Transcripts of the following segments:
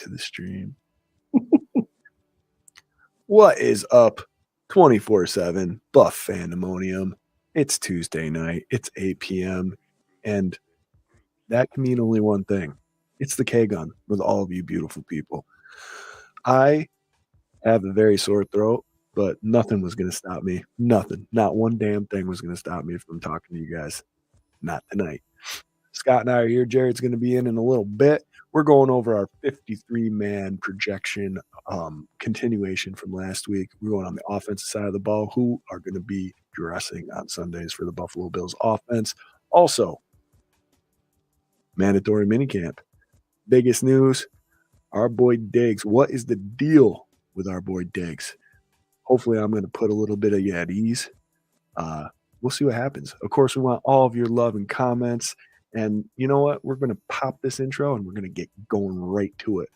to the stream. What is up 24/7 Buff Fandemonium? It's Tuesday night. It's 8 p.m. And that can mean only one thing. It's the K-Gun with all of you beautiful people. I have a very sore throat, but nothing was going to stop me. Nothing. Not one damn thing was going to stop me from talking to you guys. Not tonight. Scott and I are here. Jarrod's going to be in a little bit. We're going over our 53-man projection continuation from last week. We're going on the offensive side of the ball. Who are going to be dressing on Sundays for the Buffalo Bills offense? Also, mandatory minicamp. Biggest news, our boy Diggs. What is the deal with our boy Diggs? Hopefully, I'm going to put a little bit of you at ease. We'll see what happens. Of course, we want all of your love and comments. And you know what? We're going to pop this intro and we're going to get going right to it.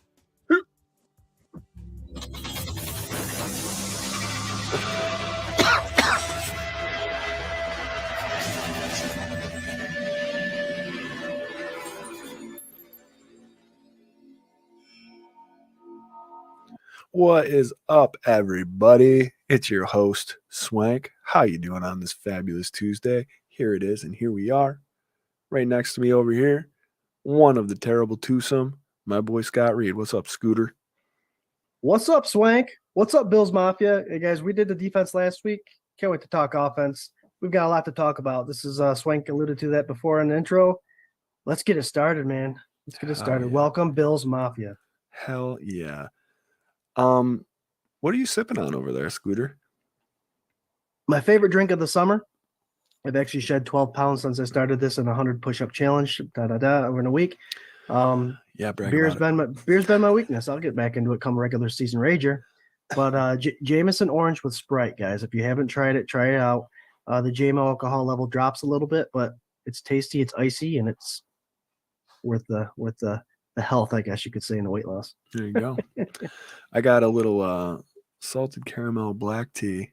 What is up, everybody? It's your host, Swank. How you doing on this fabulous Tuesday? Here it is, and here we are. Right next to me over here, one of the terrible twosome, my boy Scott Reed. What's up, Scooter? What's up, Swank? What's up, Bills Mafia? Hey, guys, we did the defense last week. Can't wait to talk offense. We've got a lot to talk about. This is Swank alluded to that before in the intro. Let's get it started, man. Let's get it started. Yeah. Welcome, Bills Mafia. Hell yeah. What are you sipping on over there, Scooter? My favorite drink of the summer. I've actually shed 12 pounds since I started this in a 100 push-up challenge, over in a week. Beer's been my weakness. I'll get back into it come regular season rager. But Jameson Orange with Sprite, guys. If you haven't tried it, try it out. The JMO alcohol level drops a little bit, but it's tasty, it's icy, and it's worth the health, I guess you could say, in the weight loss. There you go. I got a little salted caramel black tea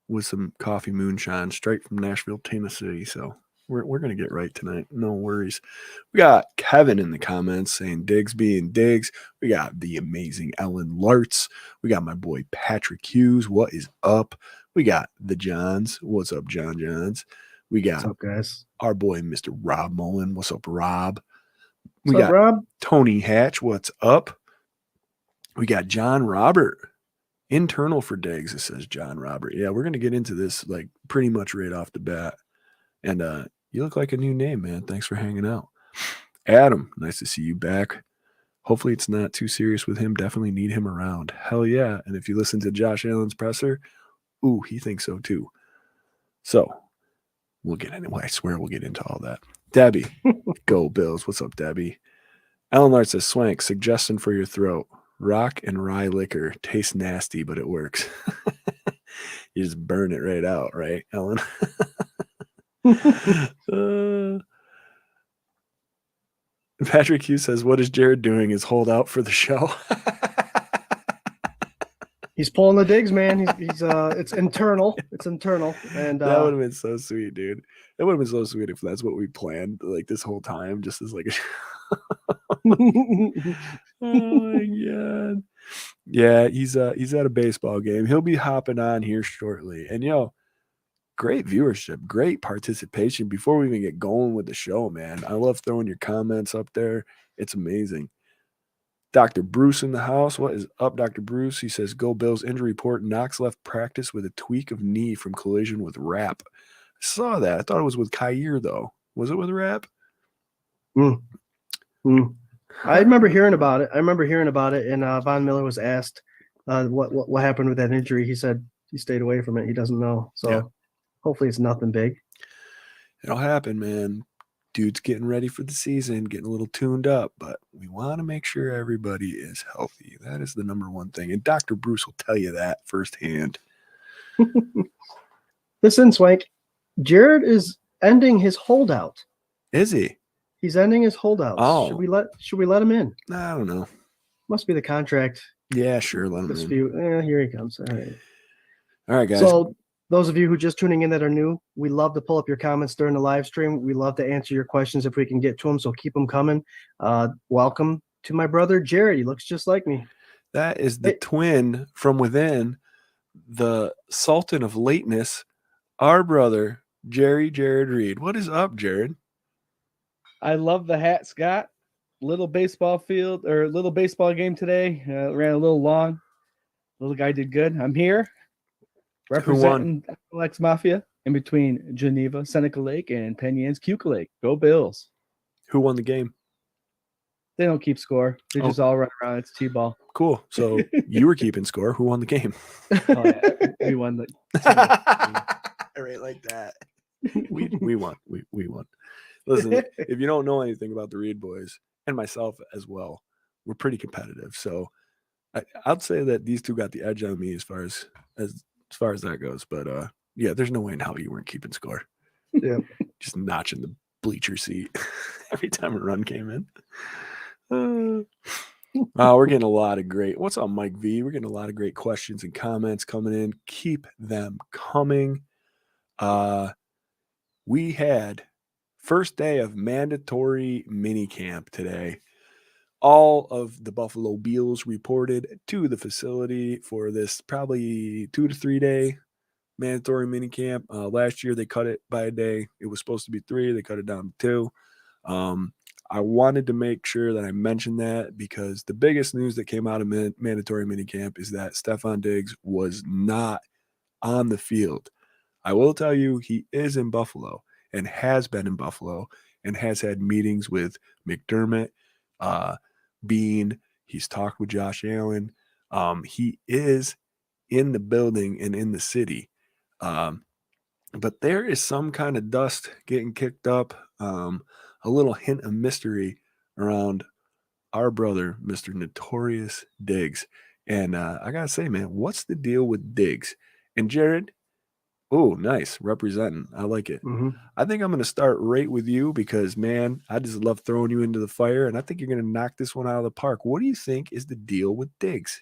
with some coffee moonshine straight from Nashville, Tennessee. So we're going to get right tonight. No worries. We got Kevin in the comments saying Diggs being Diggs. We got the amazing Ellen Lartz. We got my boy Patrick Hughes. What is up? We got the Johns. What's up, John Johns? We got What's up, guys? Our boy, Mr. Rob Mullen. What's up, Rob? We got Rob? Tony Hatch. What's up? We got John Robert. Internal for Diggs, it says John Robert. Yeah, we're going to get into this like pretty much right off the bat. And you look like a new name, man. Thanks for hanging out. Adam, nice to see you back. Hopefully it's not too serious with him. Definitely need him around. Hell yeah. And if you listen to Josh Allen's presser, ooh, he thinks so too. So we'll get anyway. I swear we'll get into all that. Debbie, go Bills. What's up, Debbie? Ellen Lart says, Swank, suggestion for your throat. Rock and rye liquor. Tastes nasty, but it works. You just burn it right out, right, Ellen? Patrick Hughes says, what is Jarrod doing? Is hold out for the show? He's pulling the Diggs, man. He's it's internal. It's internal. And that would have been so sweet, dude. It would have been so sweet if that's what we planned like this whole time, just as like a oh my god. Yeah, he's at a baseball game. He'll be hopping on here shortly. And great viewership, great participation before we even get going with the show, man. I love throwing your comments up there. It's amazing. Dr. Bruce in the house. What is up, Dr. Bruce? He says, go Bills injury report. Knox left practice with a tweak of knee from collision with Rapp. I saw that. I thought it was with Kyer, though. Was it with Rapp? I remember hearing about it. And Von Miller was asked what happened with that injury. He said he stayed away from it. He doesn't know. So Hopefully it's nothing big. It'll happen, man. Dude's getting ready for the season, getting a little tuned up, but we want to make sure everybody is healthy. That is the number one thing. And Dr. Bruce will tell you that firsthand. Listen, Swank, Jarrod is ending his holdout. Is he? He's ending his holdout. Oh. Should we let him in? I don't know. Must be the contract. Yeah, sure. Let him in. Here he comes. All right, guys. So those of you who are just tuning in that are new, we love to pull up your comments during the live stream. We love to answer your questions if we can get to them, so keep them coming. Welcome. to my brother Jarrod. He looks just like me. That is the twin from within, the Sultan of lateness, our brother, Jarrod Reed. What is up, Jarrod? I love the hat, Scott. Little baseball game today. Ran a little long. Little guy did good. I'm here representing Alex Mafia in between Geneva, Seneca Lake, and Peñans, Cuca Lake. Go Bills. Who won the game? They don't keep score. They just all run around. It's T-ball. Cool. So you were keeping score. Who won the game? Oh, yeah. We won the right, like that. We won. We won. Listen, if you don't know anything about the Reed boys and myself as well, we're pretty competitive. So I'd say that these two got the edge on me as far as that goes. But yeah, there's no way in hell you weren't keeping score. Yeah, just notching the bleacher seat every time a run came in. We're getting a lot of great. What's up, Mike V? We're getting a lot of great questions and comments coming in. Keep them coming. We had first day of mandatory mini camp today. All of the Buffalo Bills reported to the facility for this probably 2 to 3 day mandatory mini camp. Last year they cut it by a day. It was supposed to be 3. They cut it down to 2. I wanted to make sure that I mentioned that because the biggest news that came out of mandatory minicamp is that Stefon Diggs was not on the field. I will tell you, he is in Buffalo and has been in Buffalo and has had meetings with McDermott, Bean. He's talked with Josh Allen. He is in the building and in the city. But there is some kind of dust getting kicked up. A little hint of mystery around our brother, Mr. Notorious Diggs. And I got to say, man, what's the deal with Diggs? And Jarrod, oh, nice, representing. I like it. Mm-hmm. I think I'm going to start right with you because, man, I just love throwing you into the fire, and I think you're going to knock this one out of the park. What do you think is the deal with Diggs?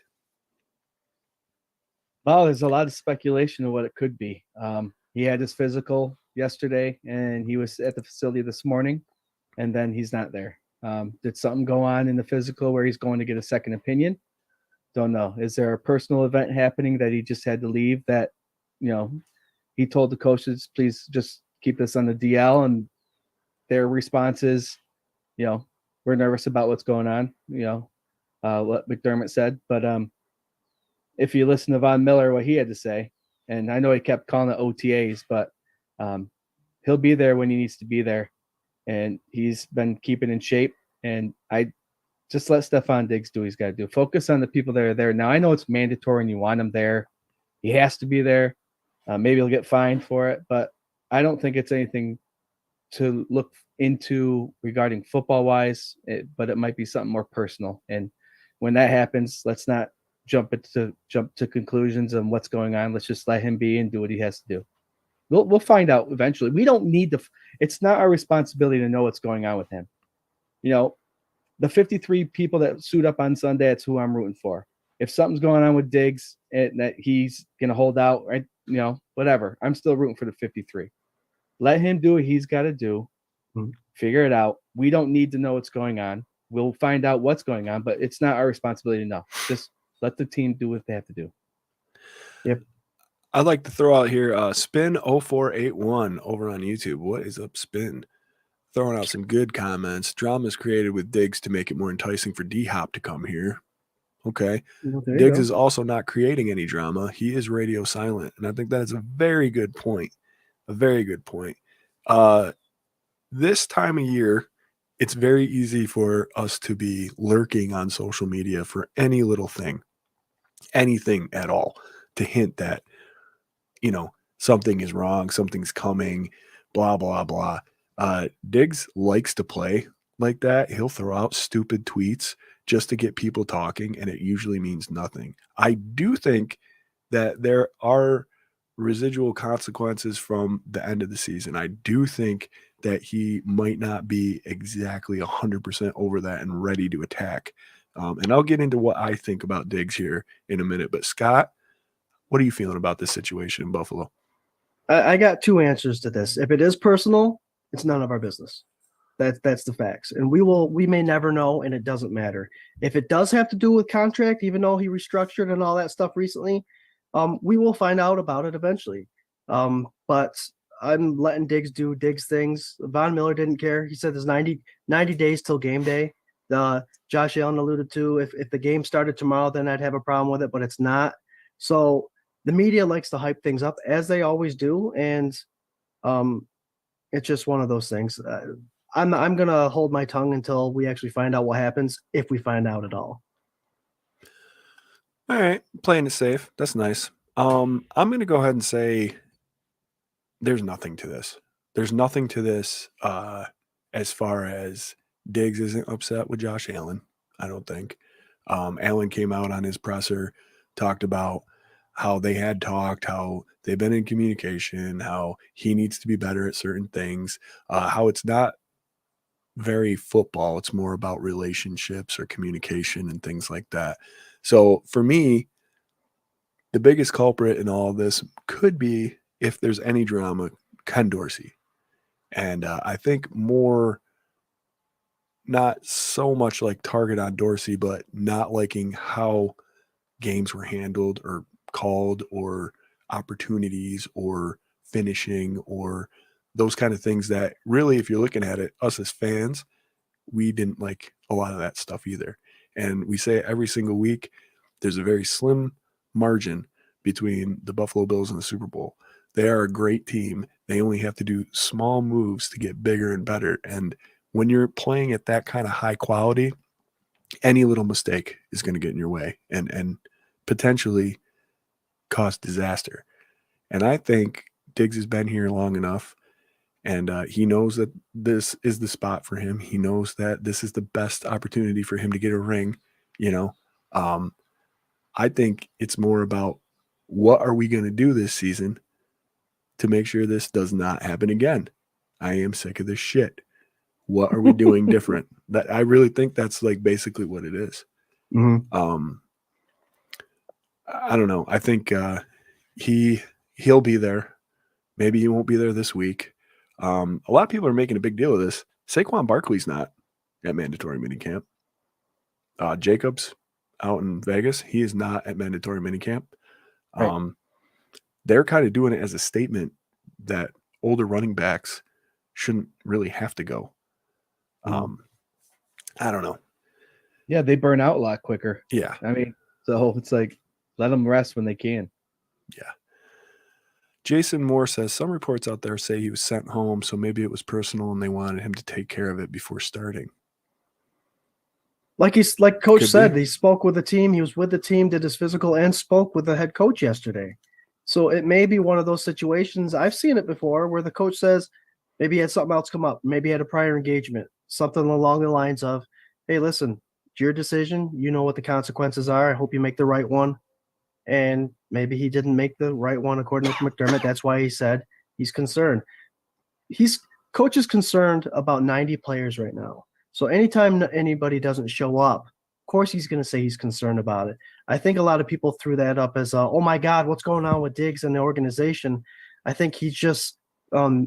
Well, there's a lot of speculation of what it could be. He had his physical yesterday, and he was at the facility this morning. And then he's not there. Did something go on in the physical where he's going to get a second opinion? Don't know. Is there a personal event happening that he just had to leave that, he told the coaches, please just keep this on the DL? And their response is, we're nervous about what's going on, what McDermott said. But if you listen to Von Miller, what he had to say, and I know he kept calling it OTAs, but he'll be there when he needs to be there. And he's been keeping in shape. And I just let Stefon Diggs do what he's got to do. Focus on the people that are there. Now, I know it's mandatory and you want him there. He has to be there. Maybe he'll get fined for it. But I don't think it's anything to look into regarding football-wise. But it might be something more personal. And when that happens, let's not jump to conclusions on what's going on. Let's just let him be and do what he has to do. We'll find out eventually. We don't need it's not our responsibility to know what's going on with him. The 53 people that suit up on Sunday, that's who I'm rooting for. If something's going on with Diggs and that he's going to hold out, right? Whatever. I'm still rooting for the 53. Let him do what he's got to do. Mm-hmm. Figure it out. We don't need to know what's going on. We'll find out what's going on, but it's not our responsibility to know. Just let the team do what they have to do. Yep. I'd like to throw out here Spin0481 over on YouTube. What is up, Spin? Throwing out some good comments. Drama is created with Diggs to make it more enticing for D-Hop to come here. Okay. Well, Diggs is also not creating any drama. He is radio silent. And I think that is a very good point. A very good point. This time of year, it's very easy for us to be lurking on social media for any little thing, anything at all, to hint that, something is wrong, something's coming, blah, blah, blah. Diggs likes to play like that. He'll throw out stupid tweets just to get people talking, and it usually means nothing. I do think that there are residual consequences from the end of the season. I do think that he might not be exactly 100% over that and ready to attack. And I'll get into what I think about Diggs here in a minute. But Scott, what are you feeling about this situation in Buffalo? I got two answers to this. If it is personal, it's none of our business. That's the facts. And we may never know, and it doesn't matter. If it does have to do with contract, even though he restructured and all that stuff recently, we will find out about it eventually. But I'm letting Diggs do Diggs things. Von Miller didn't care. He said there's 90 days till game day. Josh Allen alluded to if the game started tomorrow, then I'd have a problem with it, but it's not. So the media likes to hype things up as they always do, and it's just one of those things. I'm gonna hold my tongue until we actually find out what happens, if we find out at all. All right, playing it safe. That's nice. I'm gonna go ahead and say there's nothing to this. There's nothing to this as far as Diggs isn't upset with Josh Allen. I don't think. Allen came out on his presser, talked about how they had talked, how they've been in communication, how he needs to be better at certain things, how it's not very football. It's more about relationships or communication and things like that. So for me, the biggest culprit in all of this could be, if there's any drama, Ken Dorsey. And I think more, not so much like target on Dorsey, but not liking how games were handled or called, or opportunities or finishing, or those kind of things that really, if you're looking at it, us as fans, we didn't like a lot of that stuff either. And we say it every single week, there's a very slim margin between the Buffalo Bills and the Super Bowl. They are a great team. They only have to do small moves to get bigger and better. And when you're playing at that kind of high quality, any little mistake is going to get in your way and potentially cause disaster. And I think Diggs has been here long enough, and he knows that this is the spot for him. He knows that this is the best opportunity for him to get a ring. I think it's more about, what are we going to do this season to make sure this does not happen again? I am sick of this shit. What are we doing different? That I really think that's like basically what it is. Mm-hmm. I don't know. I think he'll be there. Maybe he won't be there this week. A lot of people are making a big deal of this. Saquon Barkley's not at mandatory minicamp. Jacobs out in Vegas, he is not at mandatory minicamp. Right. They're kind of doing it as a statement that older running backs shouldn't really have to go. I don't know. Yeah, they burn out a lot quicker. Yeah. I mean, so it's like, let them rest when they can. Yeah. Jason Moore says, some reports out there say he was sent home, so maybe it was personal and they wanted him to take care of it before starting. Like Coach said, he spoke with the team. He was with the team, did his physical, and spoke with the head coach yesterday. So it may be one of those situations. I've seen it before where the coach says maybe he had something else come up, maybe he had a prior engagement, something along the lines of, hey, listen, it's your decision. You know what the consequences are. I hope you make the right one. And maybe he didn't make the right one according to McDermott. That's why he said he's concerned. Coach is concerned about 90 players right now. So anytime anybody doesn't show up, of course he's going to say he's concerned about it. I think a lot of people threw that up as, oh my God, what's going on with Diggs and the organization? I think he's just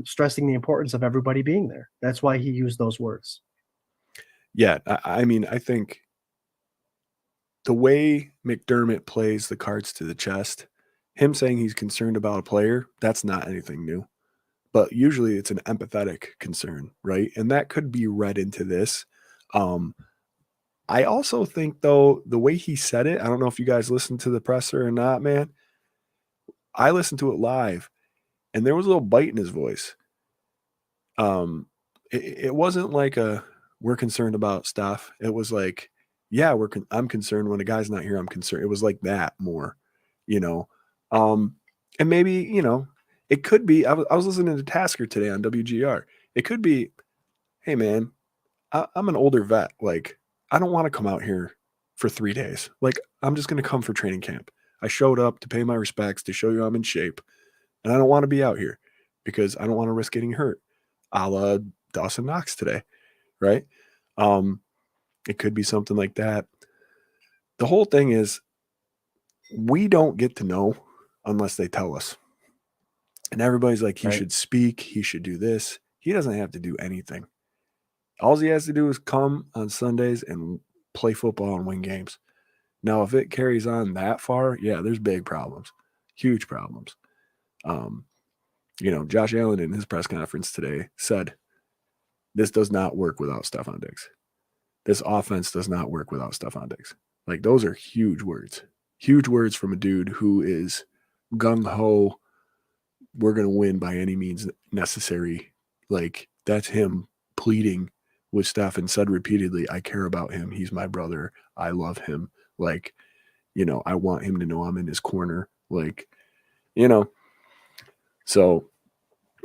stressing the importance of everybody being there. That's why he used those words. Yeah, I mean, I think the way McDermott plays the cards to the chest, him saying he's concerned about a player, that's not anything new. But usually it's an empathetic concern, right? And that could be read into this. I also think, though, the way he said it, I don't know if you guys listened to the presser or not, man. I listened to it live, and there was a little bite in his voice. It wasn't like we're concerned about stuff. It was like, yeah, I'm concerned when a guy's not here. I'm concerned. It was like that more, and maybe, it could be, I was listening to Tasker today on WGR. It could be, hey, man, I'm an older vet. Like, I don't want to come out here for 3 days. Like, I'm just going to come for training camp. I showed up to pay my respects, to show you I'm in shape, and I don't want to be out here because I don't want to risk getting hurt, a la Dawson Knox today, right? It could be something like that. The whole thing is, we don't get to know unless they tell us. And everybody's like, he should speak, he should do this. He doesn't have to do anything. All he has to do is come on Sundays and play football and win games. Now, if it carries on that far, yeah, there's big problems, huge problems. Josh Allen in his press conference today said, this does not work without Stephon Diggs. This offense does not work without Stephon Diggs. Like, those are huge words from a dude who is gung-ho. We're going to win by any means necessary. Like, that's him pleading with Steph and said repeatedly, I care about him. He's my brother. I love him. Like, I want him to know I'm in his corner. Like, so.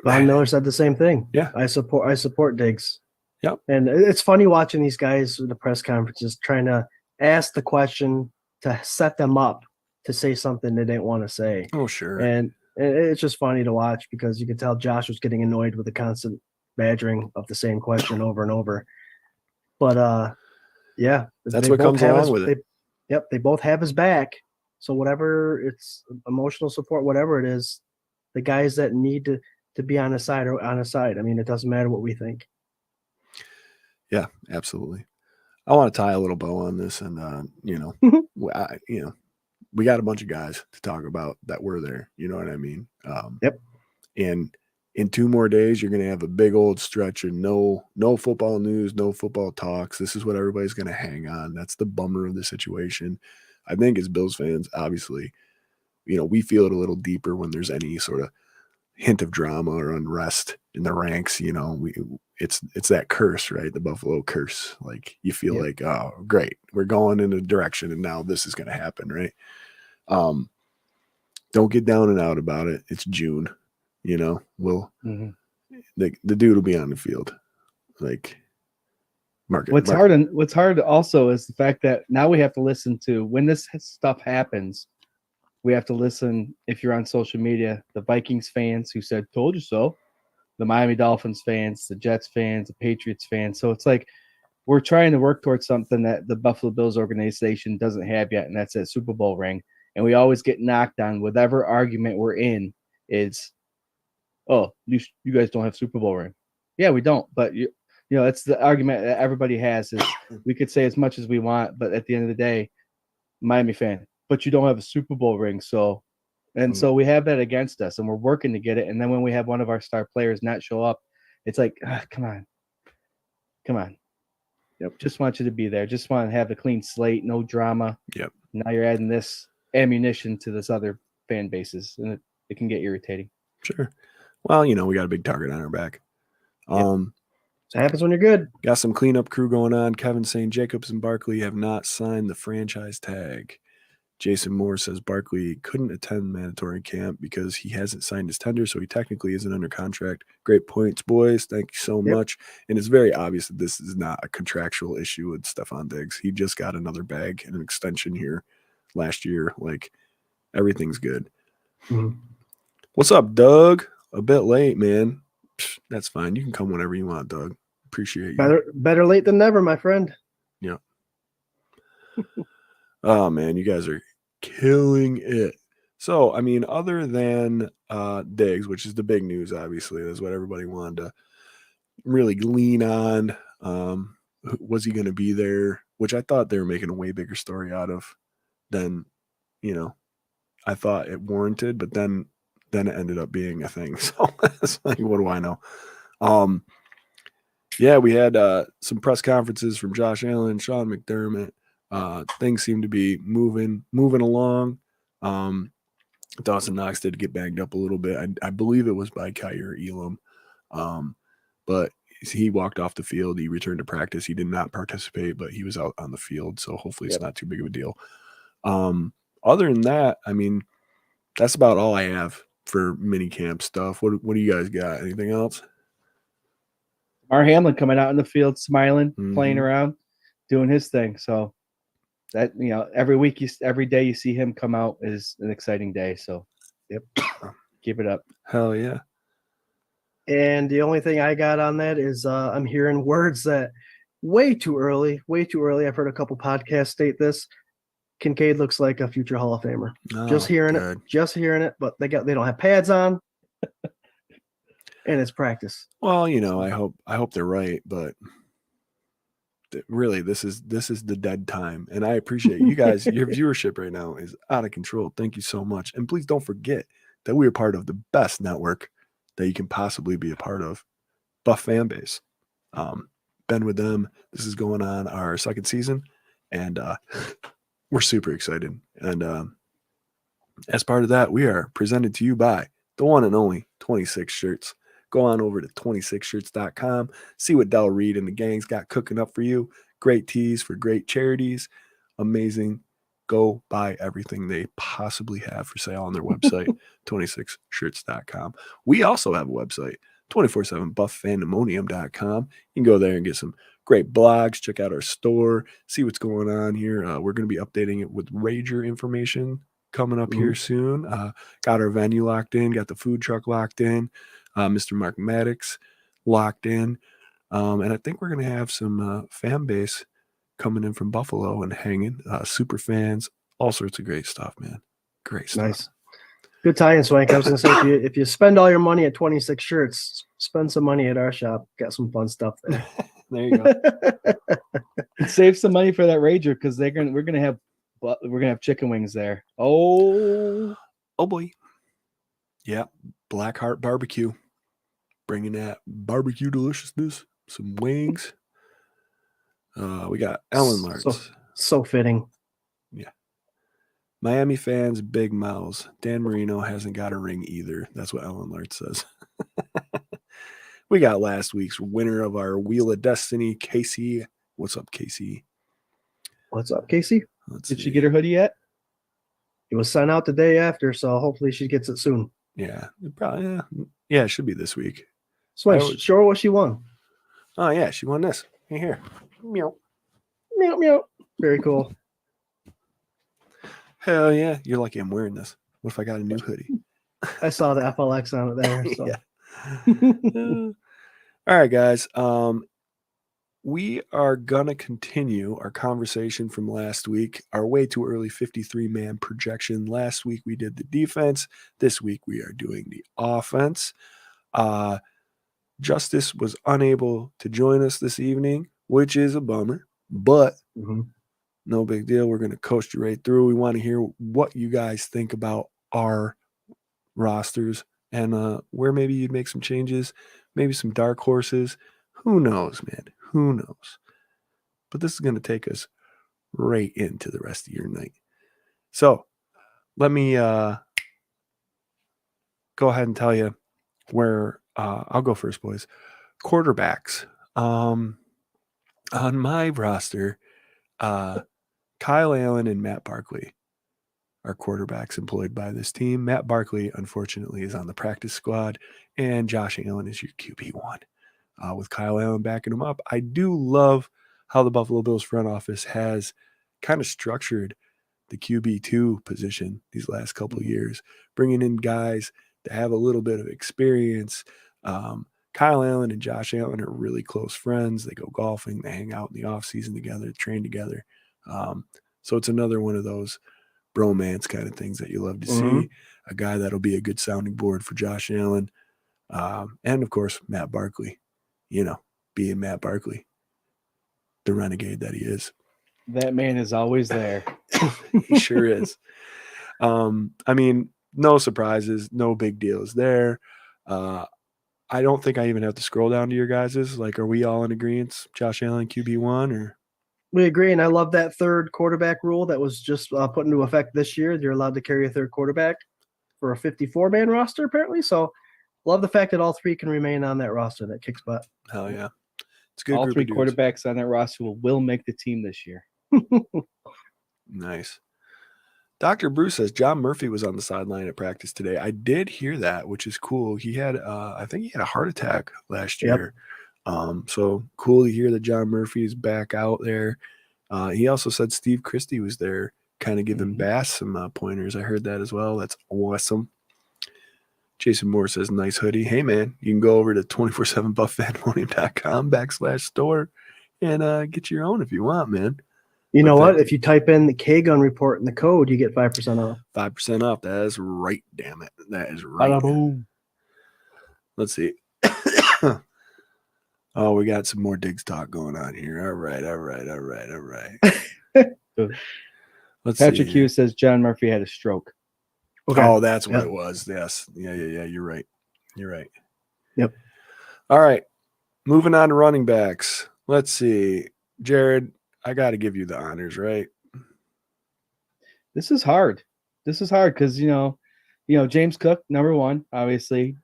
Von Miller said the same thing. Yeah. I support Diggs. Yep. And it's funny watching these guys in the press conferences trying to ask the question to set them up to say something they didn't want to say. Oh, sure. And it's just funny to watch because you can tell Josh was getting annoyed with the constant badgering of the same question over and over. But yeah, that's what comes along with it. They both have his back. So whatever it's emotional support, whatever it is, the guys that need to be on his side are on his side. I mean, it doesn't matter what we think. Yeah, absolutely. I want to tie a little bow on this, and we got a bunch of guys to talk about that were there. You know what I mean? Yep. And in 2 more days, you're going to have a big old stretch of no football news, no football talks. This is what everybody's going to hang on. That's the bummer of the situation. I think as Bills fans, obviously, we feel it a little deeper when there's any sort of hint of drama or unrest in the ranks. It's that curse, right? The Buffalo curse. Like, you feel like, oh, great, we're going in a direction, and now this is going to happen, right? Don't get down and out about it. It's June. We'll the dude will be on the field. Like, What's hard also is the fact that now we have to listen to when this stuff happens. We have to listen, if you're on social media, the Vikings fans who said, told you so, the Miami Dolphins fans, the Jets fans, the Patriots fans. So it's like we're trying to work towards something that the Buffalo Bills organization doesn't have yet, and that's that Super Bowl ring. And we always get knocked on whatever argument we're in is, oh, you guys don't have Super Bowl ring. Yeah, we don't. But, it's the argument that everybody has is we could say as much as we want, but at the end of the day, Miami fan, but you don't have a Super Bowl ring. So we have that against us, and we're working to get it. And then when we have one of our star players not show up, it's like, come on. Yep. Just want you to be there. Just want to have a clean slate, no drama. Yep. Now you're adding this ammunition to this other fan bases, and it can get irritating. Sure. Well, we got a big target on our back. It happens when you're good. Got some cleanup crew going on. Kevin saying Jacobs and Barkley have not signed the franchise tag. Jason Moore says Barkley couldn't attend mandatory camp because he hasn't signed his tender, so he technically isn't under contract. Great points, boys. Thank you so much. And it's very obvious that this is not a contractual issue with Stephon Diggs. He just got another bag and an extension here last year. Like, everything's good. Mm-hmm. What's up, Doug? A bit late, man. That's fine. You can come whenever you want, Doug. Appreciate you. Better late than never, my friend. Yeah. Oh, man, you guys are killing it. So, I mean, other than Diggs, which is the big news, obviously, that's what everybody wanted to really lean on. Was he going to be there? Which I thought they were making a way bigger story out of than, I thought it warranted, but then it ended up being a thing. So it's like, what do I know? Yeah, we had some press conferences from Josh Allen, Sean McDermott. Things seem to be moving along. Dawson Knox did get banged up a little bit. I believe it was by Kyer Elam. But he walked off the field. He returned to practice. He did not participate, but he was out on the field. So hopefully it's not too big of a deal. Other than that, I mean, that's about all I have for mini camp stuff. What do you guys got? Anything else? Our Hamlin coming out in the field, smiling, playing around, doing his thing. So that, every day you see him come out is an exciting day. So, keep it up. Hell yeah. And the only thing I got on that is I'm hearing words that way too early. I've heard a couple podcasts state this. Kincaid looks like a future Hall of Famer. Oh, just hearing it, but they don't have pads on, and it's practice. Well, I hope they're right, but really, this is the dead time. And I appreciate you guys. Your viewership right now is out of control. Thank you so much. And please don't forget that we are part of the best network that you can possibly be a part of, Buff Fan Base. Been with them. This is going on our second season, and we're super excited. And as part of that, we are presented to you by the one and only 26 Shirts. Go on over to 26shirts.com. See what Del Reed and the gang's got cooking up for you. Great tees for great charities. Amazing. Go buy everything they possibly have for sale on their website, 26shirts.com. We also have a website, 247buffandemonium.com. You can go there and get some great blogs. Check out our store. See what's going on here. We're going to be updating it with Rager information coming up here soon. Got our venue locked in. Got the food truck locked in. Mr. Mark Maddox locked in. And I think we're going to have some fan base coming in from Buffalo and hanging. Super fans, all sorts of great stuff, man. Great stuff. Nice. Good tie-in, Swank. I was going to say, if you spend all your money at 26 Shirts, spend some money at our shop. Got some fun stuff there. There you go. And save some money for that Rager because we're gonna have chicken wings there. Oh boy. Yeah, Blackheart Barbecue. Bringing that barbecue deliciousness. Some wings. We got Ellen Lartz. So fitting. Yeah. Miami fans, big mouths. Dan Marino hasn't got a ring either. That's what Ellen Lartz says. We got last week's winner of our Wheel of Destiny, Casey. What's up, Casey? What's up, Casey? Did she get her hoodie yet? It was sent out the day after, so hopefully she gets it soon. Yeah, probably. Yeah, it should be this week. So show her what she won. Oh yeah, she won this. Here. Meow. Meow meow. Very cool. Hell yeah. You're lucky I'm wearing this. What if I got a new hoodie? I saw the FLX on it there. So. Yeah. All right, guys. We are gonna continue our conversation from last week. Our way too early 53-man projection. Last week we did the defense. This week we are doing the offense. Justus was unable to join us this evening, which is a bummer, but no big deal. We're going to coast you right through. We want to hear what you guys think about our rosters and where maybe you'd make some changes, maybe some dark horses. Who knows, man? Who knows? But this is going to take us right into the rest of your night. So let me go ahead and tell you where I'll go first, boys. Quarterbacks. On my roster, Kyle Allen and Matt Barkley are quarterbacks employed by this team. Matt Barkley, unfortunately, is on the practice squad, and Josh Allen is your QB1. With Kyle Allen backing him up, I do love how the Buffalo Bills front office has kind of structured the QB2 position these last couple of years, bringing in guys that have a little bit of experience. Kyle Allen and Josh Allen are really close friends. They go golfing. They hang out in the offseason together, train together. So it's another one of those bromance kind of things that you love to see. A guy that'll be a good sounding board for Josh Allen. And, of course, Matt Barkley. You know, being Matt Barkley, the renegade that he is. That man is always there. He sure is. I mean, no surprises, no big deals there. I don't think I even have to scroll down to your guys's. Like, are we all in agreement? Josh Allen, QB1, or? We agree, and I love that third quarterback rule that was just put into effect this year. You're allowed to carry a third quarterback for a 54-man roster, apparently. So, love the fact that all three can remain on that roster. That kicks butt. Hell yeah. It's a good all group three of quarterbacks on that roster will make the team this year. Nice. Dr. Bruce says John Murphy was on the sideline at practice today. I did hear that, which is cool. He had, I think he had a heart attack last year. So cool to hear that John Murphy is back out there. He also said Steve Christie was there, kind of giving Bass some pointers. I heard that as well. That's awesome. Jason Moore says, nice hoodie. Hey, man, you can go over to 247buffandemonium.com/store and get your own if you want, man. You know what? If you type in the K-Gun report in the code, you get 5% off. 5% off. That is right, damn it. That is right. Boom. Let's see. Oh, we got some more Diggs talk going on here. All right. Let's Patrick see. Hughes says John Murphy had a stroke. Okay. Oh, that's what it was. Yes. Yeah. You're right. Yep. All right. Moving on to running backs. Let's see. Jarrod, I got to give you the honors, right? This is hard because James Cook, number one, obviously.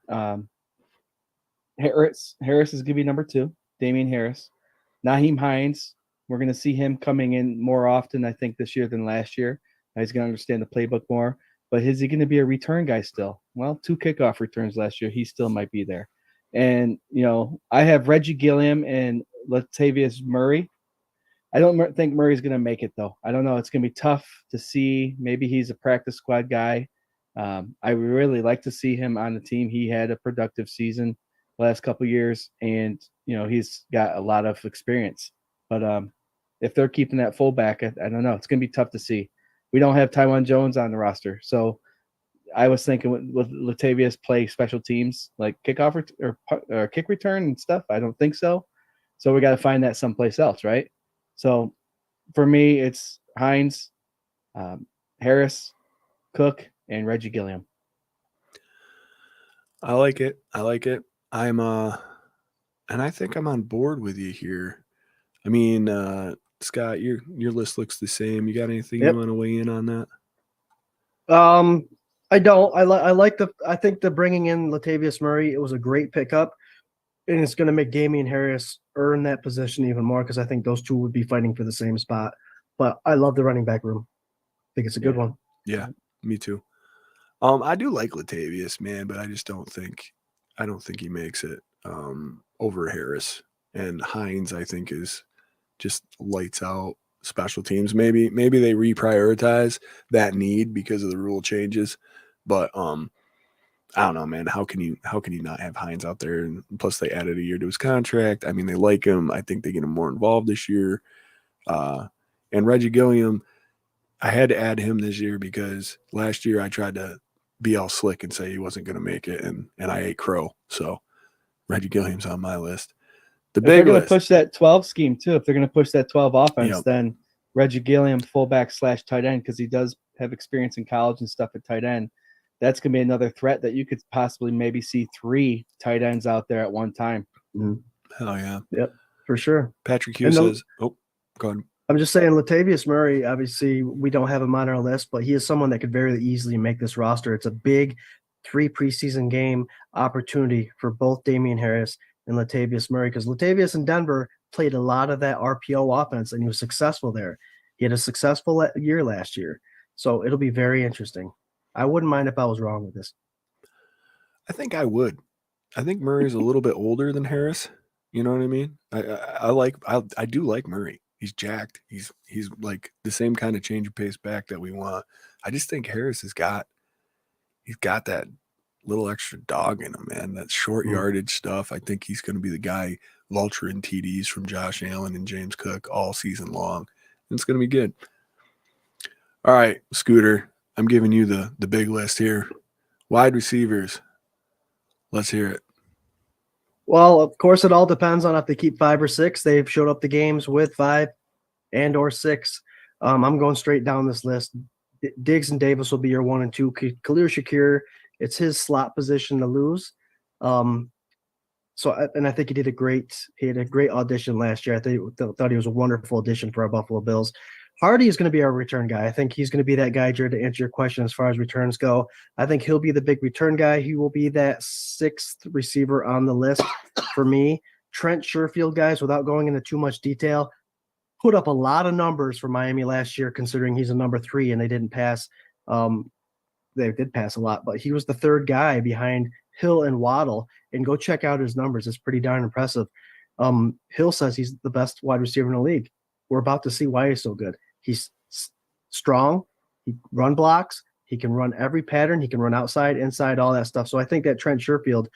Harris is gonna be number two. Damian Harris, Nyheim Hines. We're gonna see him coming in more often, I think, this year than last year. He's gonna understand the playbook more. But is he gonna be a return guy still? Well, 2 kickoff returns last year. He still might be there. And I have Reggie Gilliam and Latavius Murray. I don't think Murray's going to make it, though. I don't know. It's going to be tough to see. Maybe he's a practice squad guy. I really like to see him on the team. He had a productive season the last couple of years, and he's got a lot of experience. But if they're keeping that fullback, I don't know. It's going to be tough to see. We don't have Tywan Jones on the roster, so I was thinking with Latavius play special teams like kickoff or kick return and stuff. I don't think so. So we got to find that someplace else, right? So for me, it's Hines, Harris, Cook, and Reggie Gilliam. I like it. I'm and I think I'm on board with you here. I mean, Scott, your list looks the same. You got anything you want to weigh in on that? I don't. I think the bringing in Latavius Murray, it was a great pickup. And it's going to make Damian Harris earn that position even more because I think those two would be fighting for the same spot. But I love the running back room. I think it's a good one. Yeah, me too. I do like Latavius, man, but I don't think he makes it over Harris. And Hines, I think, is just lights out special teams. Maybe they reprioritize that need because of the rule changes. But I don't know, man. How can you not have Hines out there? And plus, they added a year to his contract. I mean, they like him. I think they get him more involved this year. And Reggie Gilliam, I had to add him this year because last year I tried to be all slick and say he wasn't going to make it, and I ate crow. So Reggie Gilliam's on my list. If they're going to push that 12 scheme too, if they're going to push that 12 offense, then Reggie Gilliam fullback / tight end because he does have experience in college and stuff at tight end. That's going to be another threat that you could possibly maybe see 3 tight ends out there at one time. Mm-hmm. Hell yeah. Yep, for sure. Patrick Hughes says, go ahead. I'm just saying Latavius Murray, obviously we don't have him on our list, but he is someone that could very easily make this roster. It's a big 3 preseason game opportunity for both Damian Harris and Latavius Murray because Latavius in Denver played a lot of that RPO offense and he was successful there. He had a successful year last year. So it'll be very interesting. I wouldn't mind if I was wrong with this. I think I would. I think Murray's a little bit older than Harris. You know what I mean? I do like Murray. He's jacked. He's like the same kind of change of pace back that we want. I just think Harris he's got that little extra dog in him, man. That short yardage stuff. I think he's going to be the guy vulturing TDs from Josh Allen and James Cook all season long. And it's going to be good. All right, Scooter, I'm giving you the big list here. Wide receivers. Let's hear it. Well, of course, it all depends on if they keep 5 or 6. They've showed up the games with 5 and or 6. I'm going straight down this list. Diggs and Davis will be your 1 and 2. Khalil Shakir, it's his slot position to lose. I think he had a great audition last year. I thought he was a wonderful addition for our Buffalo Bills. Hardy is going to be our return guy. I think he's going to be that guy, Jared, to answer your question as far as returns go. I think he'll be the big return guy. He will be that 6th receiver on the list for me. Trent Sherfield, guys, without going into too much detail, put up a lot of numbers for Miami last year, considering he's a number 3 and they didn't pass. They did pass a lot, but he was the 3rd guy behind Hill and Waddle. And go check out his numbers. It's pretty darn impressive. Hill says he's the best wide receiver in the league. We're about to see why he's so good. He's strong. He run blocks. He can run every pattern. He can run outside, inside, all that stuff. So I think that Trent Sherfield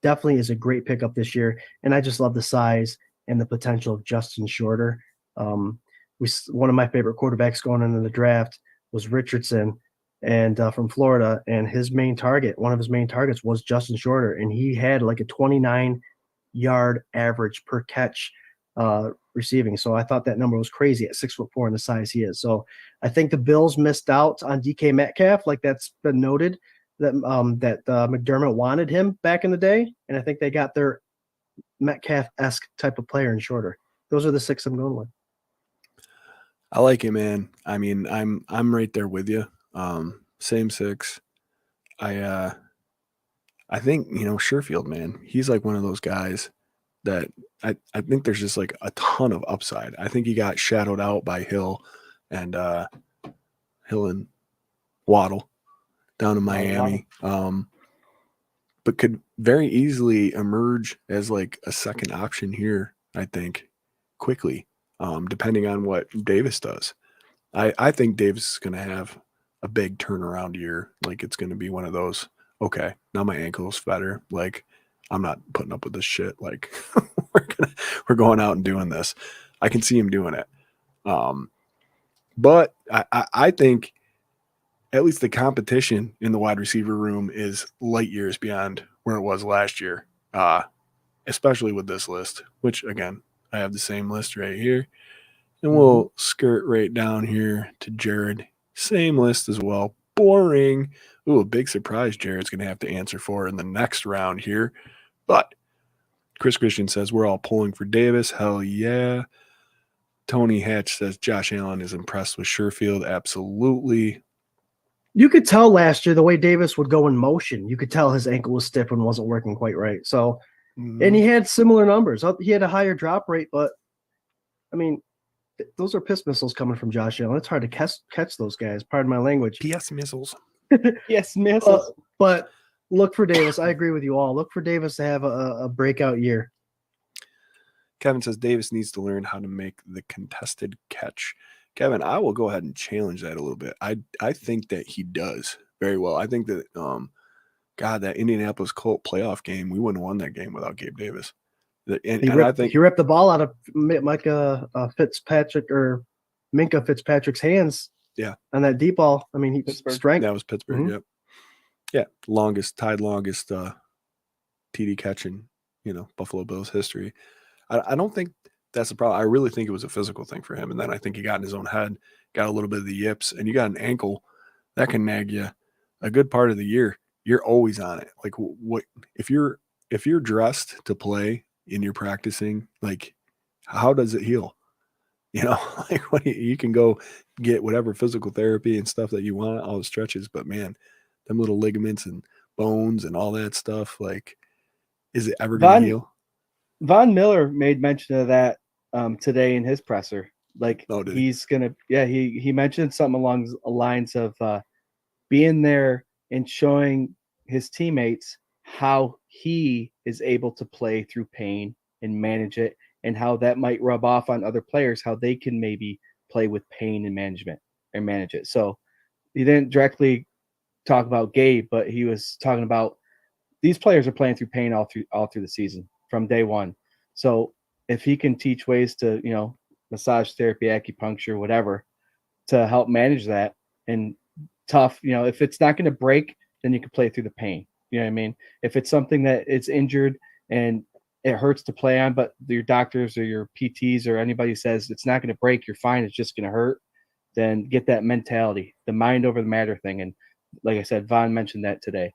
definitely is a great pickup this year. And I just love the size and the potential of Justin Shorter. One of my favorite quarterbacks going into the draft was Richardson and from Florida. And one of his main targets was Justin Shorter. And he had like a 29 yard average per catch receiving. So I thought that number was crazy at 6'4" and the size he is. So I think the Bills missed out on DK Metcalf, like that's been noted, that McDermott wanted him back in the day, and I think they got their Metcalf-esque type of player in shorter. Those are the 6 I'm going with. I like it, man. I mean, I'm right there with you. Same 6. I think, Sherfield, man, he's like one of those guys that I think there's just like a ton of upside. I think he got shadowed out by Hill and Waddle down in Miami. But could very easily emerge as like a second option here, I think, quickly, depending on what Davis does. I think Davis is going to have a big turnaround year. Like it's going to be one of those, okay, now my ankle's better. Like I'm not putting up with this shit. Like we're going out and doing this. I can see him doing it. But I think at least the competition in the wide receiver room is light years beyond where it was last year, especially with this list, which, again, I have the same list right here. And we'll skirt right down here to Jarrod. Same list as well. Boring. Ooh, a big surprise Jarrod's going to have to answer for in the next round here. But Chris Christian says we're all pulling for Davis. Hell yeah. Tony Hatch says Josh Allen is impressed with Sherfield. Absolutely. You could tell last year the way Davis would go in motion. You could tell his ankle was stiff and wasn't working quite right. So, and he had similar numbers. He had a higher drop rate, but I mean, those are piss missiles coming from Josh Allen. It's hard to catch those guys. Pardon my language. PS missiles. Yes, missiles. But look for Davis. I agree with you all. Look for Davis to have a breakout year. Kevin says Davis needs to learn how to make the contested catch. Kevin, I will go ahead and challenge that a little bit. I think that he does very well. I think that, that Indianapolis Colt playoff game, we wouldn't have won that game without Gabe Davis. He ripped the ball out of Minka Fitzpatrick's hands. Yeah. On that deep ball. I mean, strength. That was Pittsburgh, yep. Yeah, tied longest TD catch in, Buffalo Bills history. I don't think that's the problem. I really think it was a physical thing for him. And then I think he got in his own head, got a little bit of the yips, and you got an ankle that can nag you a good part of the year. You're always on it. Like what if you're dressed to play and you're practicing, like how does it heal? Like you can go get whatever physical therapy and stuff that you want, all the stretches, but man, them little ligaments and bones and all that stuff, like, is it ever going to heal? Von Miller made mention of that today in his presser. Like he's gonna, he mentioned something along the lines of being there and showing his teammates how he is able to play through pain and manage it, and how that might rub off on other players, how they can maybe play with pain and manage it. So he didn't directly talk about Gabe, but he was talking about these players are playing through pain all through the season from day one. So if he can teach ways to, massage therapy, acupuncture, whatever, to help manage that, and tough, if it's not going to break, then you can play through the pain. You know what I mean? If it's something that it's injured and it hurts to play on, but your doctors or your PTs or anybody says it's not going to break, you're fine, it's just going to hurt, then get that mentality, the mind over the matter thing. And like I said, Von mentioned that today.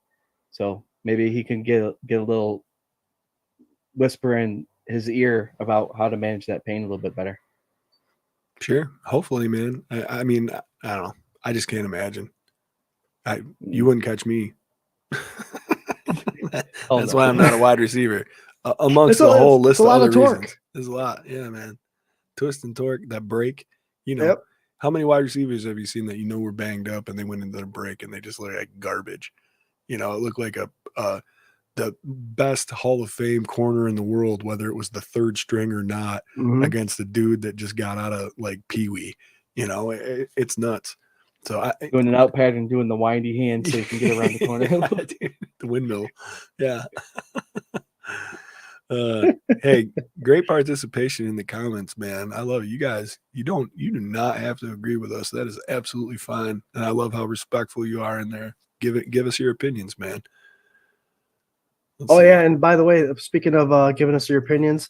So maybe he can get a little whisper in his ear about how to manage that pain a little bit better. Sure. Hopefully, man. I mean, I don't know. I just can't imagine. You wouldn't catch me. That's why I'm not a wide receiver. Amongst the whole list of other reasons. There's a lot. Yeah, man. Twist and torque, that break. Yep. How many wide receivers have you seen that were banged up and they went into the break and they just look like garbage? It looked like the best Hall of Fame corner in the world, whether it was the third string or not, against a dude that just got out of like Pee-wee. It's nuts. So doing an out pattern, doing the windy hand so you can get around the corner. Dude, the windmill. Yeah. Hey, great participation in the comments, man. I love it. You guys. You do not have to agree with us. That is absolutely fine. And I love how respectful you are in there. Give us your opinions, man. Oh yeah, and by the way, speaking of giving us your opinions,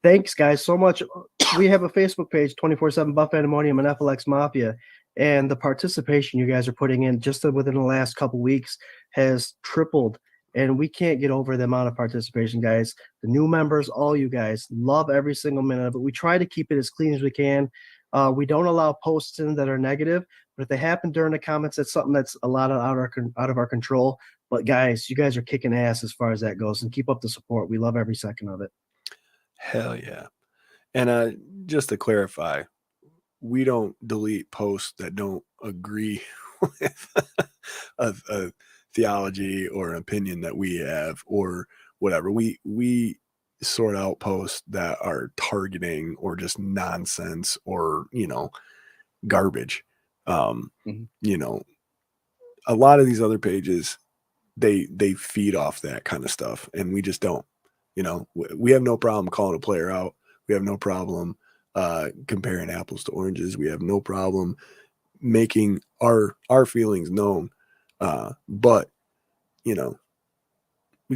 thanks guys so much. We have a Facebook page, 24/7 Buff Pandemonium and FLX Mafia, and the participation you guys are putting in just within the last couple weeks has tripled, and we can't get over the amount of participation, guys. The new members, all you guys, love every single minute of it. We try to keep it as clean as we can. We don't allow posts in that are negative, but if they happen during the comments, that's something that's a lot out of our control. But guys, you guys are kicking ass as far as that goes, and keep up the support. We love every second of it. Hell yeah. And just to clarify, we don't delete posts that don't agree with a theology or an opinion that we have or whatever. We sort out posts that are targeting or just nonsense or, garbage. A lot of these other pages, they feed off that kind of stuff, and we just don't. We have no problem calling a player out. We have no problem comparing apples to oranges. We have no problem making our feelings known. But we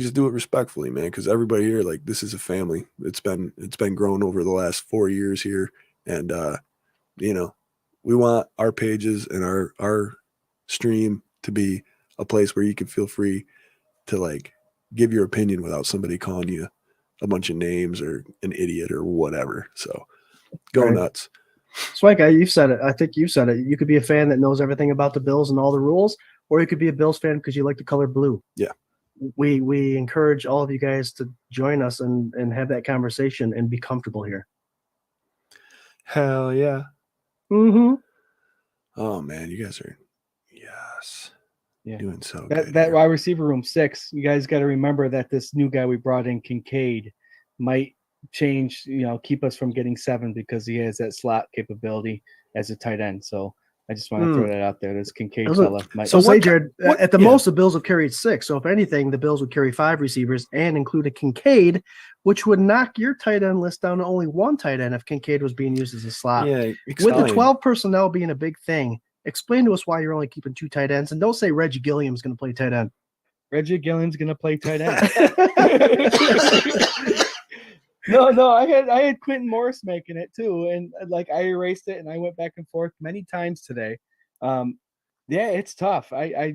just do it respectfully, man, because everybody here, like, this is a family. It's been grown over the last 4 years here, and we want our pages and our stream to be a place where you can feel free to, like, give your opinion without somebody calling you a bunch of names or an idiot or whatever. So go nuts. Swank, you've said it. I think you said it. You could be a fan that knows everything about the Bills and all the rules, or you could be a Bills fan because you like the color blue. Yeah. We encourage all of you guys to join us and have that conversation and be comfortable here. Hell yeah. Mm-hmm. Oh man, you guys are doing so good. That wide receiver room 6, you guys got to remember that this new guy we brought in, Kincaid, might change, keep us from getting 7 because he has that slot capability as a tight end. So I just want to throw that out there. This Kincaid fella might. So say, Jarrod, at the most, the Bills will carry 6. So if anything, the Bills would carry 5 receivers and include a Kincaid, which would knock your tight end list down to only 1 tight end if Kincaid was being used as a slot. Yeah, with the 12 personnel being a big thing, explain to us why you're only keeping 2 tight ends, and don't say Reggie Gilliam's going to play tight end. Reggie Gilliam's going to play tight end. No, I had Quentin Morris making it too, and like I erased it and I went back and forth many times today. Yeah, it's tough. I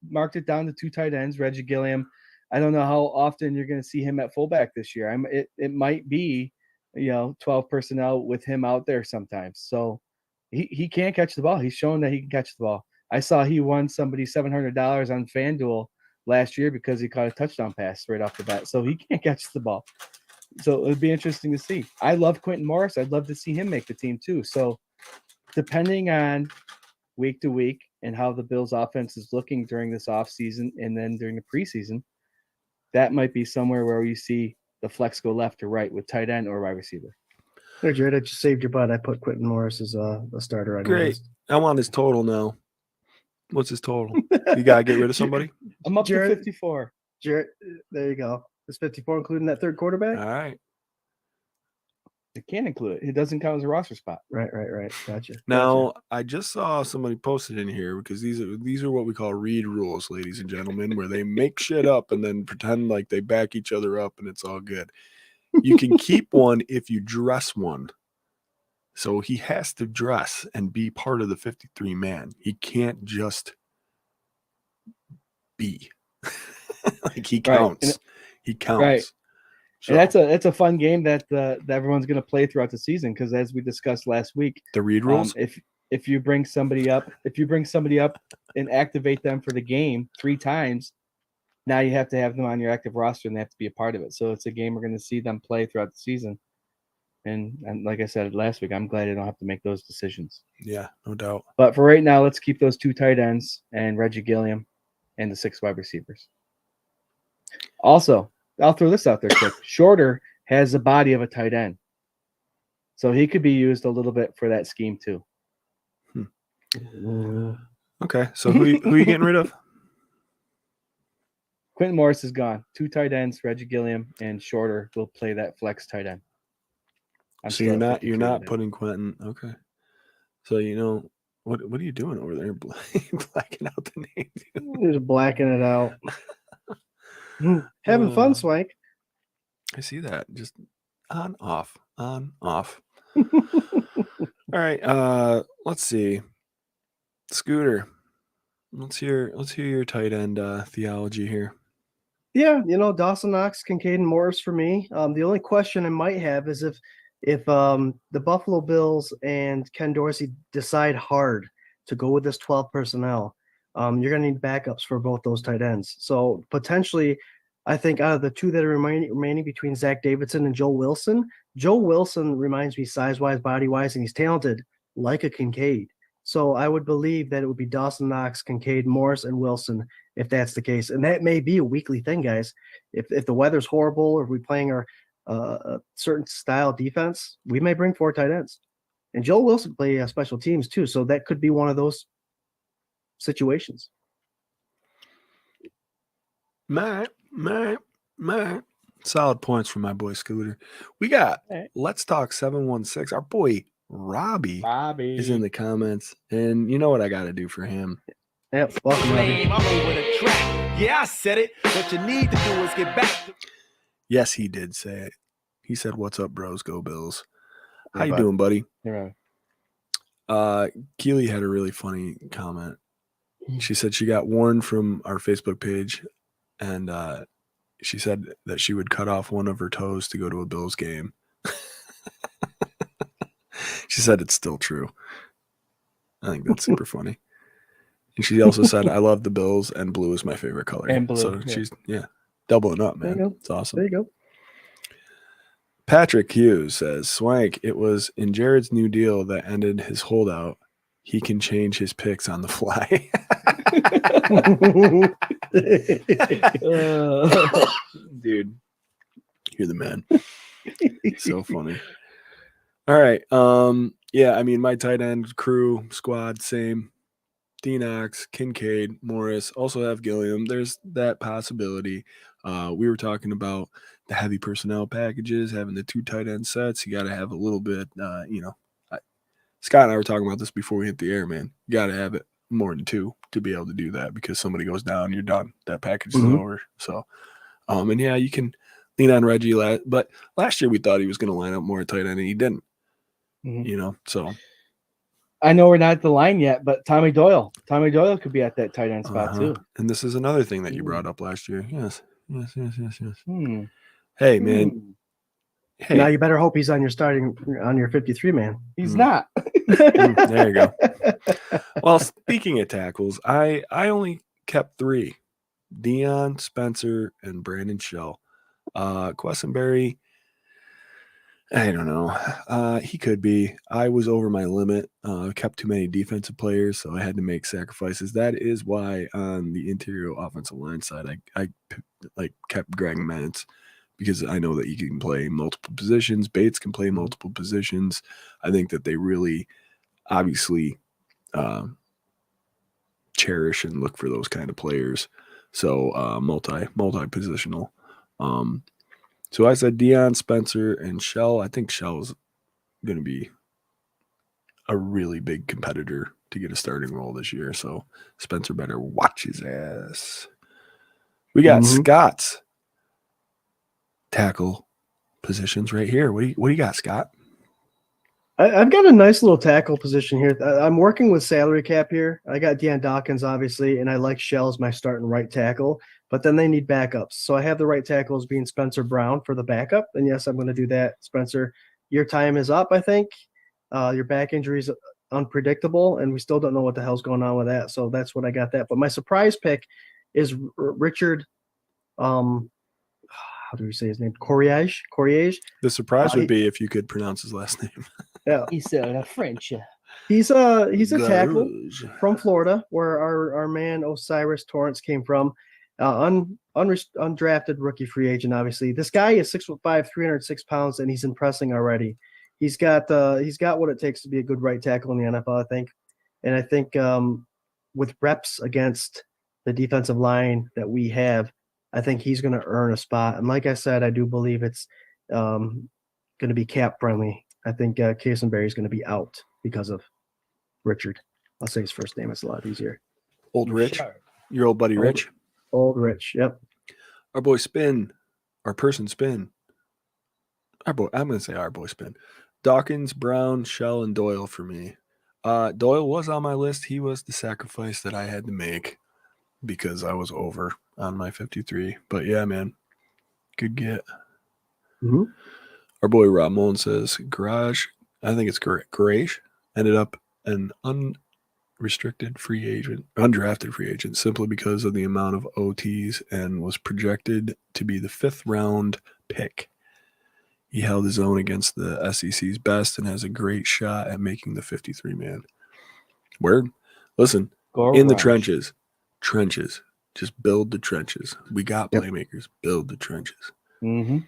marked it down to 2 tight ends. Reggie Gilliam, I don't know how often you're going to see him at fullback this year. It might be 12 personnel with him out there sometimes. So he can't catch the ball. He's shown that he can catch the ball. I saw he won somebody $700 on FanDuel last year because he caught a touchdown pass right off the bat. So he can't catch the ball. So it would be interesting to see. I love Quentin Morris. I'd love to see him make the team too. So depending on week to week and how the Bills offense is looking during this offseason and then during the preseason, that might be somewhere where you see the flex go left or right with tight end or wide receiver. There, Jarrod, I just saved your butt. I put Quentin Morris as a starter on Great. I want his total now. What's his total? You got to get rid of somebody? I'm up to 54. Jarrod, there you go. Is 54 including that third quarterback? All right. It can't include it. It doesn't count as a roster spot. Right. Gotcha. Now, I just saw somebody posted in here because these are what we call read rules, ladies and gentlemen, where they make shit up and then pretend like they back each other up and it's all good. You can keep one if you dress one. So he has to dress and be part of the 53 man. He can't just be. Like he counts. Right. He counts. Right. So, and that's a fun game that everyone's going to play throughout the season because as we discussed last week, the read rules. If you bring somebody up and activate them for the game 3 times, now you have to have them on your active roster and they have to be a part of it. So it's a game we're going to see them play throughout the season. And like I said last week, I'm glad I don't have to make those decisions. Yeah, no doubt. But for right now, let's keep those 2 tight ends and Reggie Gilliam and the 6 wide receivers. Also, I'll throw this out there quick. Shorter has the body of a tight end. So he could be used a little bit for that scheme too. Okay, so who you getting rid of? Quentin Morris is gone. 2 tight ends, Reggie Gilliam, and Shorter will play that flex tight end. So you're not putting Quentin. Okay. So what are you doing over there? Blacking out the name. Just blacking it out. Having fun, Swank. I see that. Just on, off, on, off. All right. Let's see. Scooter. Let's hear your tight end theology here. Yeah, Dawson Knox, Kincaid, and Morris for me. The only question I might have is if the Buffalo Bills and Ken Dorsey decide hard to go with this 12 personnel, you're going to need backups for both those tight ends. So potentially, I think out of the two that are remaining between Zach Davidson and Joe Wilson reminds me size-wise, body-wise, and he's talented like a Kincaid. So I would believe that it would be Dawson Knox, Kincaid, Morris, and Wilson if that's the case. And that may be a weekly thing, guys. If the weather's horrible or if we're playing our a certain style defense, we may bring 4 tight ends. And Joe Wilson play special teams too, so that could be one of those situations. My. Solid points from my boy Scooter. We got Let's Talk 716. Our boy Robbie is in the comments, and you know what I got to do for him. Yep, welcome, Robbie. I'm over the track. Yeah, I said it. What you need to do is get back. Yes, he did say it. He said, "What's up, bros? Go Bills." How you doing, buddy? Keely had a really funny comment. She said she got warned from our Facebook page, and she said that she would cut off one of her toes to go to a Bills game. She said it's still true. I think that's super funny. And she also said, I love the Bills and blue is my favorite color. And blue. So she's doubling up, man. It's awesome. There you go. Patrick Hughes says, Swank, it was in Jarrod's new deal that ended his holdout. He can change his picks on the fly. Dude, you're the man. So funny. All right. Yeah, I mean, my tight end crew, squad, same. Denox, Kincaid, Morris, also have Gilliam. There's that possibility. We were talking about the heavy personnel packages, having the 2 tight end sets. You got to have a little bit, Scott and I were talking about this before we hit the air, man. You got to have it more than 2 to be able to do that because somebody goes down, you're done. That package is over. So, and yeah, you can lean on Reggie. But last year we thought he was going to line up more at tight end, and he didn't. So. I know we're not at the line yet, but Tommy Doyle could be at that tight end spot too. And this is another thing that you brought up last year. Yes. Hey, man. Hey. Now you better hope he's on your 53 man. He's not. There you go. Well, speaking of tackles, I only kept 3: Dion, Spencer, and Brandon Shell. Quessenberry, I don't know. He could be. I was over my limit. Kept too many defensive players, so I had to make sacrifices. That is why on the interior offensive line side, I kept Greg Mance because I know that he can play multiple positions. Bates can play multiple positions. I think that they really, obviously, cherish and look for those kind of players. So multi-positional. So I said Dion, Spencer, and Shell. I think Shell is going to be a really big competitor to get a starting role this year. So Spencer better watch his ass. We got Scott's tackle positions right here. What do you got, Scott? I've got a nice little tackle position here. I'm working with salary cap here. I got Deion Dawkins, obviously, and I like Shell as my starting right tackle. But then they need backups. So I have the right tackles being Spencer Brown for the backup. And yes, I'm going to do that. Spencer, your time is up, I think. Your back injury is unpredictable, and we still don't know what the hell's going on with that. So that's what I got that. But my surprise pick is Richard, how do we say his name? Coriage. The surprise would be if you could pronounce his last name. Yeah. He's a French. He's a tackle from Florida, where our man Osiris Torrance came from. Undrafted rookie free agent, obviously. This guy is 6'5", 306 pounds, and he's impressing already. He's got what it takes to be a good right tackle in the NFL, I think. And I think with reps against the defensive line that we have, I think he's going to earn a spot. And like I said, I do believe it's going to be cap friendly. I think Casenberry is going to be out because of Richard. I'll say his first name. It's a lot easier. Old Rich, your old buddy Rich. Old Rich, yep. Our boy Spin, our person Spin. I'm going to say our boy Spin. Dawkins, Brown, Shell, and Doyle for me. Doyle was on my list. He was the sacrifice that I had to make because I was over on my 53. But yeah, man, good get. Mm-hmm. Our boy Ramon says Garage, I think it's Garage, ended up an undrafted free agent simply because of the amount of OTs and was projected to be the 5th round pick. He held his own against the SEC's best and has a great shot at making the 53-man. Word. Listen, in the trenches. Just build the trenches. We got playmakers. Build the trenches. Mm-hmm.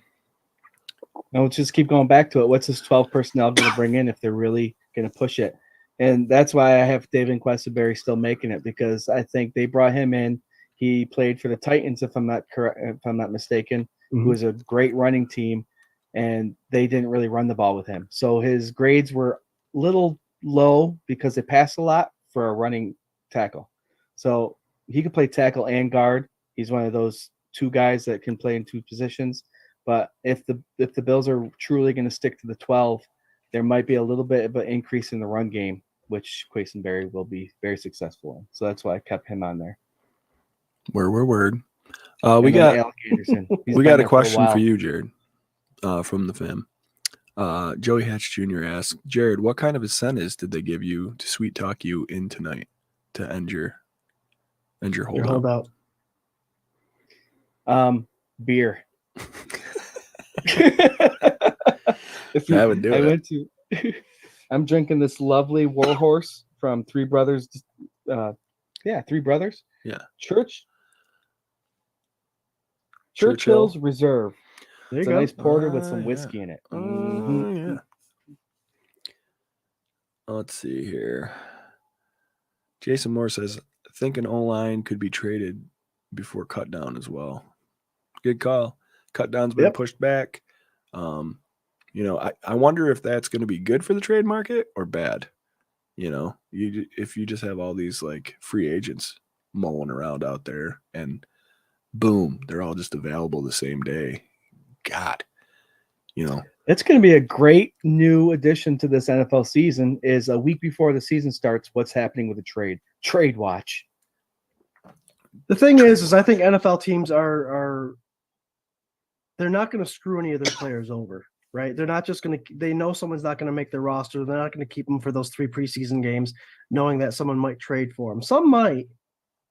No, just keep going back to it. What's this 12 personnel going to bring in if they're really going to push it? And that's why I have David Questenberry still making it, because I think they brought him in. He played for the Titans, if I'm not mistaken, who was a great running team. And they didn't really run the ball with him. So his grades were a little low because they passed a lot for a running tackle. So he could play tackle and guard. He's one of those two guys that can play in two positions. But if the Bills are truly going to stick to the 12, there might be a little bit of an increase in the run game, which Questenberry will be very successful in. So that's why I kept him on there. Word. We got a question for you, Jared. From the fam. Joey Hatch Jr. asked, Jared, what kind of incentives did they give you to sweet talk you in tonight to end your holdout? Beer. I would do it. I'm drinking this lovely Warhorse from Three Brothers. Three Brothers. Yeah. Churchill's Reserve. It's a nice porter with some whiskey in it. Yeah. Let's see here. Jason Moore says, I think an O-line could be traded before cut down as well. Good call. Cut down's been pushed back. I wonder if that's going to be good for the trade market or bad. If you just have all these like free agents mulling around out there and boom, they're all just available the same day. God, it's going to be a great new addition to this NFL season. Is a week before the season starts, what's happening with the trade watch. The thing is I think NFL teams are they're not going to screw any of their players over, right? They're not just going to. They know someone's not going to make their roster. They're not going to keep them for those 3 preseason games, knowing that someone might trade for them. Some might.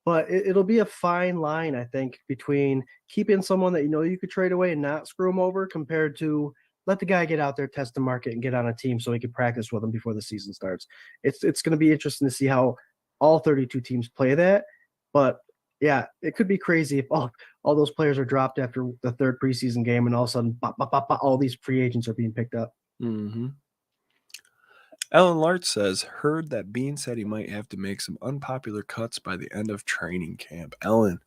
But it'll be a fine line, I think, between keeping someone that you could trade away and not screw them over compared to let the guy get out there, test the market, and get on a team so he can practice with them before the season starts. It's going to be interesting to see how all 32 teams play that. But, yeah, it could be crazy if all those players are dropped after the 3rd preseason game and all of a sudden all these free agents are being picked up. Mm-hmm. Ellen Lart says, heard that Bean said he might have to make some unpopular cuts by the end of training camp. Ellen,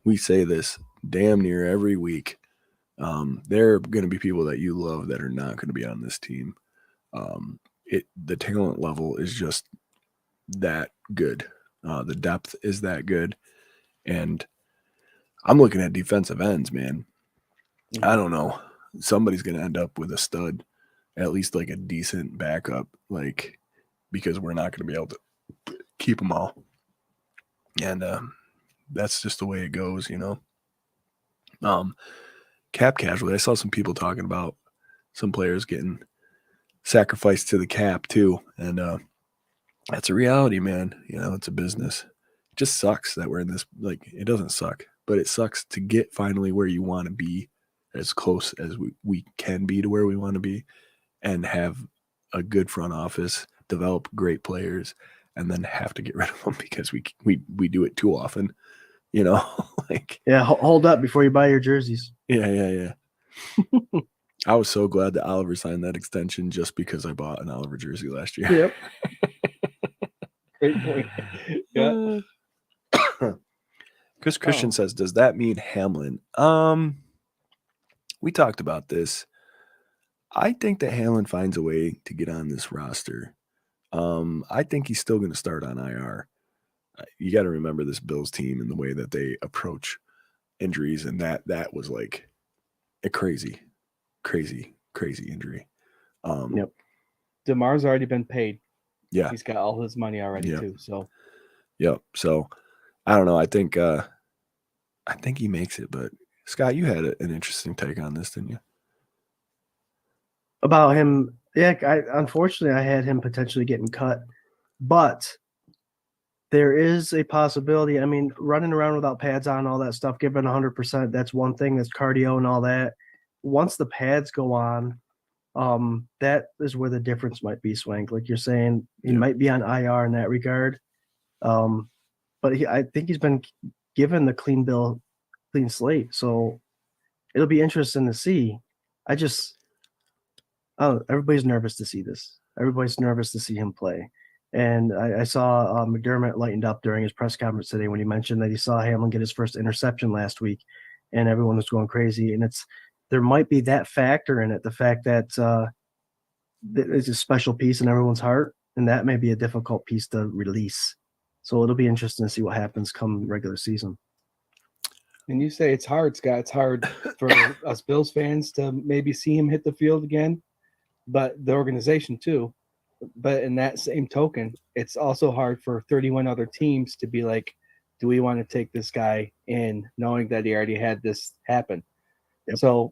we say this damn near every week. There are going to be people that you love that are not going to be on this team. The talent level is just that good. The depth is that good. And I'm looking at defensive ends, man. I don't know. Somebody's going to end up with a stud. At least like a decent backup, because we're not going to be able to keep them all. And that's just the way it goes, Cap casualty. I saw some people talking about some players getting sacrificed to the cap too. And that's a reality, man. It's a business. It just sucks that we're in this, it doesn't suck, but it sucks to get finally where you want to be, as close as we can be to where we want to be. And have a good front office, develop great players, and then have to get rid of them because we do it too often, hold up before you buy your jerseys. Yeah. I was so glad that Oliver signed that extension just because I bought an Oliver jersey last year. Yep. Great point. Yeah. Chris Christian says, does that mean Hamlin? We talked about this. I think that Hamlin finds a way to get on this roster. I think he's still going to start on IR. You got to remember this Bills team and the way that they approach injuries, and that was like a crazy injury. Yep. DeMar's already been paid. Yeah. He's got all his money already too. So yep. So I don't know. I think he makes it, but Scott, you had an interesting take on this, didn't you? About him, yeah. Unfortunately, I had him potentially getting cut, but there is a possibility. I mean, running around without pads on, all that stuff, giving 100%, that's one thing. That's cardio and all that. Once the pads go on, that is where the difference might be, Swank. Like you're saying, he might be on IR in that regard. But I think he's been given the clean slate. So it'll be interesting to see. Everybody's nervous to see this. Everybody's nervous to see him play. And I saw McDermott lightened up during his press conference today when he mentioned that he saw Hamlin get his first interception last week, and everyone was going crazy. And there might be that factor in it, the fact that it's a special piece in everyone's heart, and that may be a difficult piece to release. So it'll be interesting to see what happens come regular season. And you say it's hard, Scott. It's hard for us Bills fans to maybe see him hit the field again, but the organization too. But in that same token, it's also hard for 31 other teams to be like, do we want to take this guy in knowing that he already had this happen? Yep. So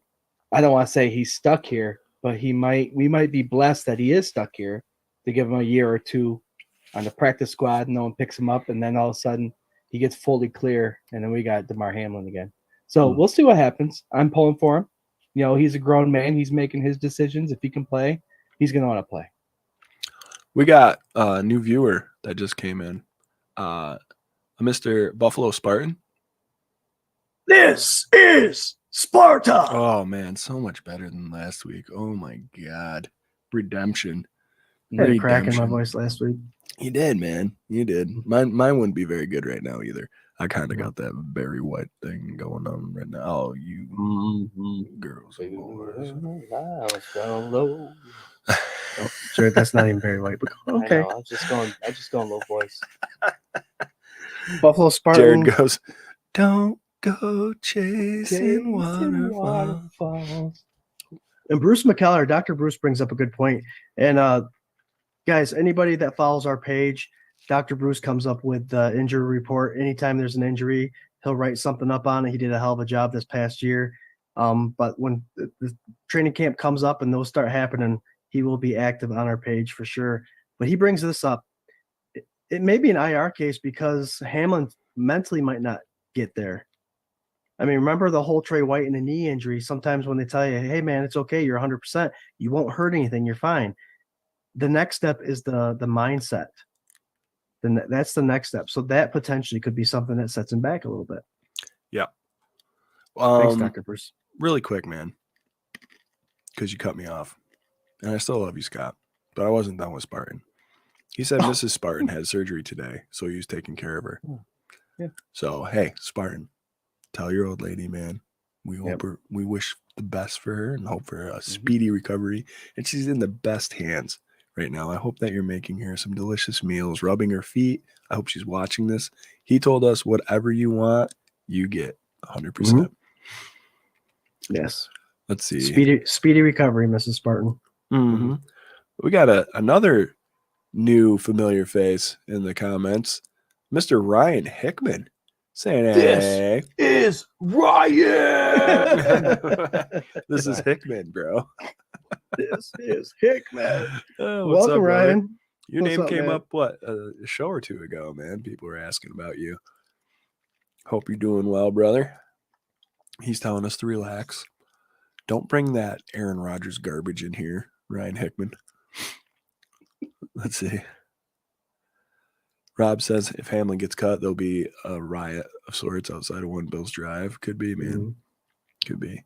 I don't want to say he's stuck here, but we might be blessed that he is stuck here to give him a year or two on the practice squad. No one picks him up, and then all of a sudden he gets fully clear, and then we got DeMar Hamlin again. So we'll see what happens. I'm pulling for him. You know, he's a grown man. He's making his decisions. If he can play, he's going to want to play. We got a new viewer that just came in, Mr. Buffalo Spartan. This is Sparta. Oh, man, so much better than last week. Oh, my God. Redemption. I had a crack in my voice last week. You did, man. You did. Mine wouldn't be very good right now either. I kind of got that Barry White thing going on right now. Oh, you girls and boys. Oh, sure, that's not even very white, but okay. I just going low voice. Buffalo Spartan. Jarrod goes, don't go chasing waterfalls. And Bruce McKellar, Dr. Bruce brings up a good point. And guys, anybody that follows our page, Dr. Bruce comes up with the injury report. Anytime there's an injury, he'll write something up on it. He did a hell of a job this past year. But when the training camp comes up and those start happening, he will be active on our page for sure. But he brings this up. It may be an IR case because Hamlin mentally might not get there. I mean, remember the whole Trey White and the knee injury. Sometimes when they tell you, hey, man, it's okay, you're 100%, you won't hurt anything, you're fine. The next step is the mindset. Then that's the next step. So that potentially could be something that sets him back a little bit. Yeah. Thanks, Dr. Bruce. Really quick, man, because you cut me off. And I still love you, Scott, but I wasn't done with Spartan. He said Mrs. Spartan had surgery today, so he was taking care of her. Yeah. So, hey, Spartan, tell your old lady, man, we hope we wish the best for her and hope for a speedy recovery. And she's in the best hands right now. I hope that you're making her some delicious meals, rubbing her feet. I hope she's watching this. He told us whatever you want, you get 100%. Yes. Let's see. Speedy recovery, Mrs. Spartan. We got another new familiar face in the comments, Mr. Ryan Hickman, saying, "Hey, This is Ryan. This is Hickman, bro. This is Hickman." What's Welcome, up, Ryan. Your What's name up, came man? up a show or two ago, man. People were asking about you. Hope you're doing well, brother. He's telling us to relax. Don't bring that Aaron Rodgers garbage in here, Ryan Hickman. Let's see. Rob says if Hamlin gets cut, there'll be a riot of sorts outside of One Bills Drive. Could be, man. Could be.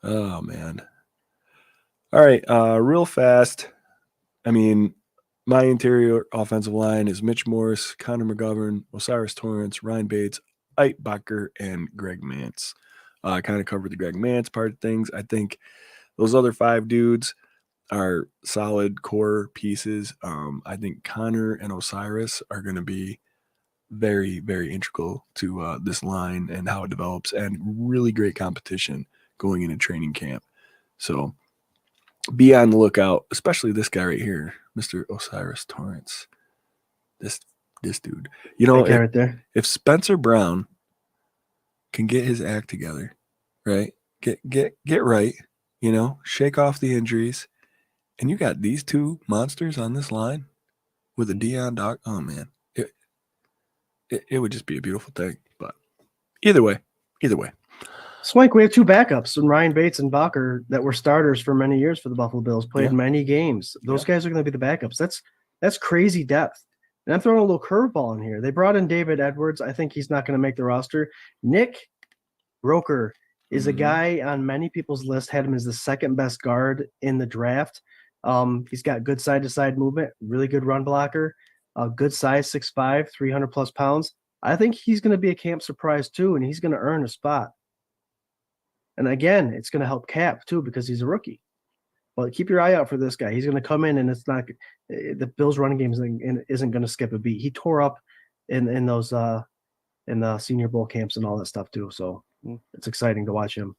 Oh, man. All right. Real fast. I mean, my interior offensive line is Mitch Morse, Connor McGovern, Osiris Torrance, Ryan Bates, Ike Bacher, and Greg Mance. I kind of covered the Greg Mance part of things. I think those other 5 dudes are solid core pieces. I think Connor and Osiris are going to be very, very integral to this line and how it develops, and really great competition going into training camp. So be on the lookout, especially this guy right here, Mr. Osiris Torrance. This dude. You know, right there. If Spencer Brown can get his act together, right? Get right, you know, shake off the injuries, and you got these two monsters on this line with a Dion Doc. Oh man. It would just be a beautiful thing. But either way. Swank, we have two backups, and Ryan Bates and Bacher, that were starters for many years for the Buffalo Bills, played many games. Those guys are going to be the backups. That's crazy depth. And I'm throwing a little curveball in here. They brought in David Edwards. I think he's not going to make the roster. Nick Roker is a guy on many people's list, had him as the second best guard in the draft. He's got good side-to-side movement, really good run blocker, good size, 6'5", 300 plus pounds. I think he's going to be a camp surprise too, and he's going to earn a spot. And again, it's going to help Cap too because he's a rookie. But keep your eye out for this guy. He's going to come in, and it's not the Bills' running game isn't going to skip a beat. He tore up in those in the Senior Bowl camps and all that stuff too. So it's exciting to watch him.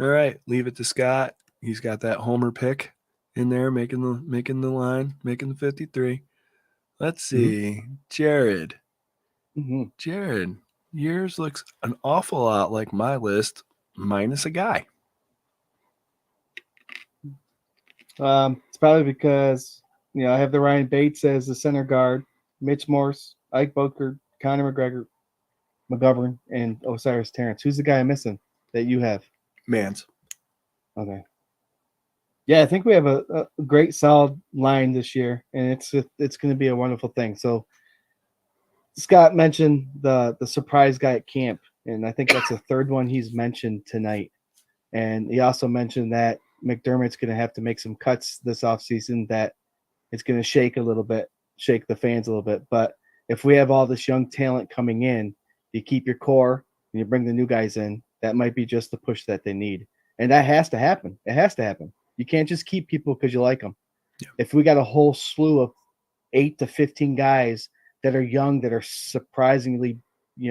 All right, leave it to Scott. He's got that homer pick in there, making the line, making the 53. Let's see, Jarrod. Jarrod, yours looks an awful lot like my list, minus a guy. It's probably because I have the Ryan Bates as the center guard, Mitch Morse, Ike Boker, Connor McGovern, and Osiris Terrence. Who's the guy I'm missing that you have? Mans. Okay. Yeah, I think we have a great solid line this year, and it's going to be a wonderful thing. So Scott mentioned the surprise guy at camp, and I think that's the third one he's mentioned tonight. And he also mentioned that McDermott's going to have to make some cuts this offseason, that it's going to shake the fans a little bit. But if we have all this young talent coming in, you keep your core and you bring the new guys in, that might be just the push that they need. And that has to happen. It has to happen. You can't just keep people because you like them. Yeah. If we got a whole slew of 8 to 15 guys that are young, that are surprisingly,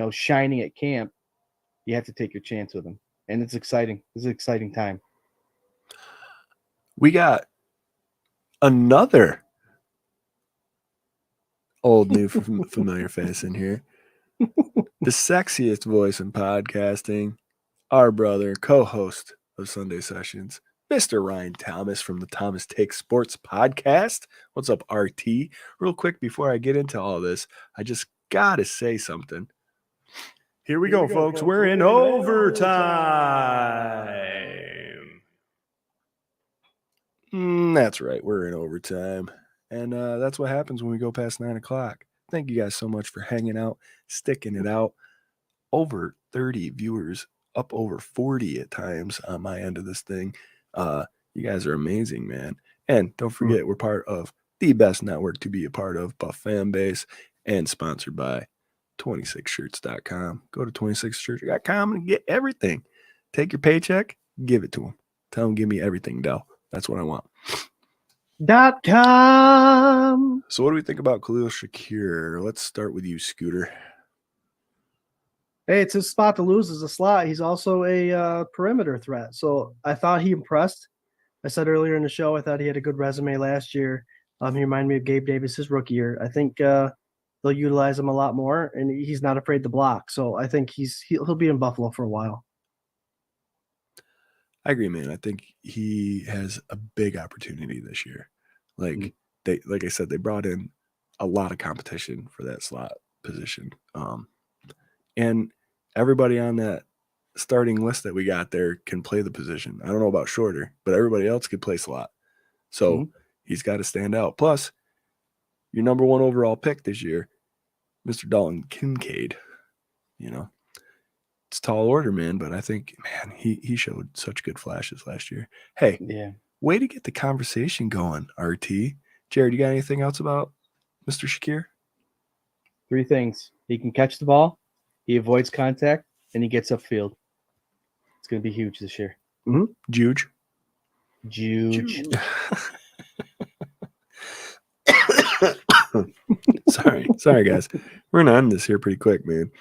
shining at camp, you have to take your chance with them. And it's exciting. It's an exciting time. We got another old, new, familiar face in here. The sexiest voice in podcasting, our brother, co-host of Sunday Sessions, Mr. Ryan Thomas from the Thomas Takes Sports podcast. What's up, RT? Real quick, before I get into all this, I just got to say something. Here we go, folks. We're in overtime. That's right. We're in overtime. And that's what happens when we go past 9 o'clock. Thank you guys so much for hanging out, sticking it out. Over 30 viewers, up over 40 at times on my end of this thing. You guys are amazing, man. And don't forget, we're part of the best network to be a part of, Buff Fan Base, and sponsored by 26shirts.com. Go to 26shirts.com and get everything. Take your paycheck, give it to them. Tell them, give me everything, Dell. That's what I want. .com. So what do we think about Khalil Shakir? Let's start with you, Scooter. Hey, it's his spot to lose as a slot. He's also a perimeter threat. So I thought he impressed. I said earlier in the show, I thought he had a good resume last year. He reminded me of Gabe Davis his rookie year. I think they'll utilize him a lot more, and he's not afraid to block. So I think he'll be in Buffalo for a while. I agree, man. I think he has a big opportunity this year. Like I said, they brought in a lot of competition for that slot position. And everybody on that starting list that we got there can play the position. I don't know about Shorter, but everybody else could play slot. So he's got to stand out. Plus, your number 1 overall pick this year, Mr. Dalton Kincaid, it's tall order, man, but I think, man, he showed such good flashes last year. Hey, way to get the conversation going, RT. Jarrod, you got anything else about Mr. Shakir? 3 things. He can catch the ball, he avoids contact, and he gets upfield. It's going to be huge this year. Juge. Sorry, guys. We're gonna end this here pretty quick, man.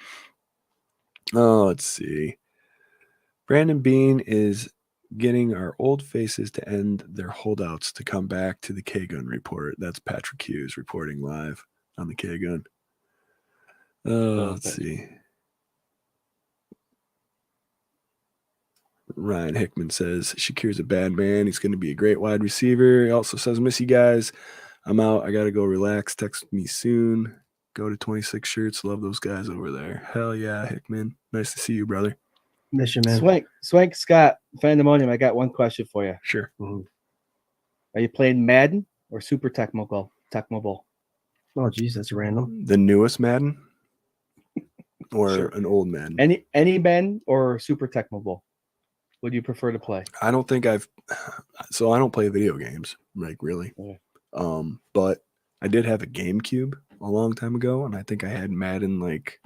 Oh, let's see. Brandon Bean is getting our old faces to end their holdouts to come back to the K-Gun report. That's Patrick Hughes reporting live on the K-Gun. Let's see. Ryan Hickman says Shakir's a bad man. He's going to be a great wide receiver. He also says, miss you guys. I'm out. I got to go relax. Text me soon. Go to 26 Shirts. Love those guys over there. Hell yeah, Hickman. Nice to see you, brother. Miss you, man. Swank Scott, Fandemonium, I got one question for you. Sure. Mm-hmm. Are you playing Madden or Super Tecmo Bowl? Oh, geez, that's random. The newest Madden or Sure. an old Madden? Any Madden or Super Tecmo Bowl? Would you prefer to play? I don't think so I don't play video games, like really. Okay. But I did have a GameCube a long time ago, and I think I had Madden like,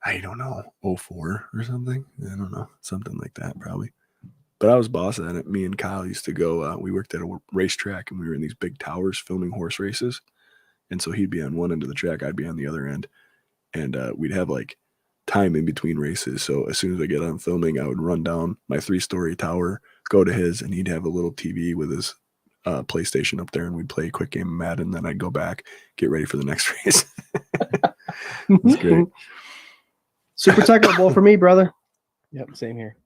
I don't know, 04 or something. I don't know, something like that probably. But I was boss at it. Me and Kyle used to go, we worked at a racetrack, and we were in these big towers filming horse races. And so he'd be on one end of the track, I'd be on the other end. And we'd have like time in between races. So as soon as I get on filming, I would run down my 3-story tower, go to his, and he'd have a little TV with his PlayStation up there, and we'd play a quick game of Madden. Then I'd go back, get ready for the next race. It's great. Super Tecmo Bowl for me, brother. Yep, same here.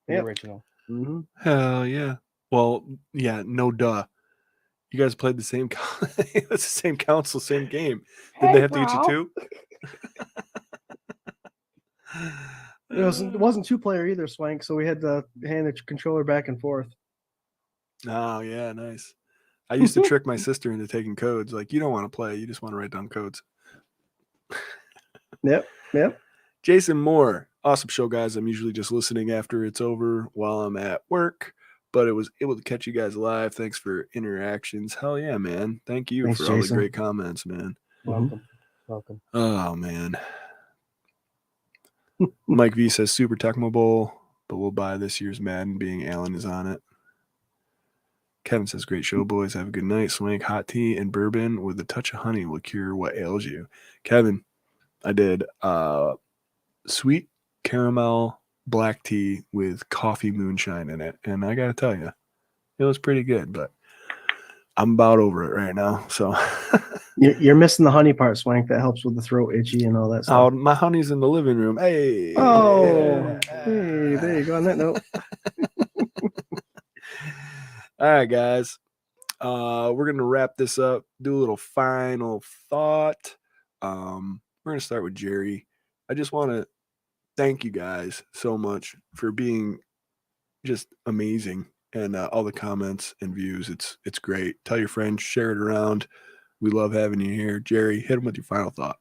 The Yep. original. Mm-hmm. Hell yeah. Well, yeah, no duh. You guys played the same it's the same console, same game. Did they have to get you two? It wasn't 2-player either, Swank, so we had to hand the controller back and forth. Oh, yeah, nice. I used to trick my sister into taking codes. Like, you don't want to play, you just want to write down codes. Yep. Jason Moore, awesome show, guys. I'm usually just listening after it's over while I'm at work, but it was able to catch you guys live. Thanks for interactions. Hell yeah, man. Thank you Thanks, for all the Jason. great comments, man. Welcome. Oh, man. Mike V says Super Tecmo Bowl, but we'll buy this year's Madden, being Allen is on it. Kevin says, great show, boys. Have a good night. Swank, hot tea and bourbon with a touch of honey will cure what ails you. Kevin, I did sweet caramel black tea with coffee moonshine in it. And I got to tell you, it was pretty good, but I'm about over it right now. So You're missing the honey part, Swank. That helps with the throat itchy and all that oh, stuff. my honey's in the living room. Hey. Oh, hey, there you go. On that note. All right, guys. We're going to wrap this up, do a little final thought. We're going to start with Jerry. I just want to thank you guys so much for being just amazing, and all the comments and views. It's great. Tell your friends, share it around. We love having you here. Jerry, hit them with your final thought.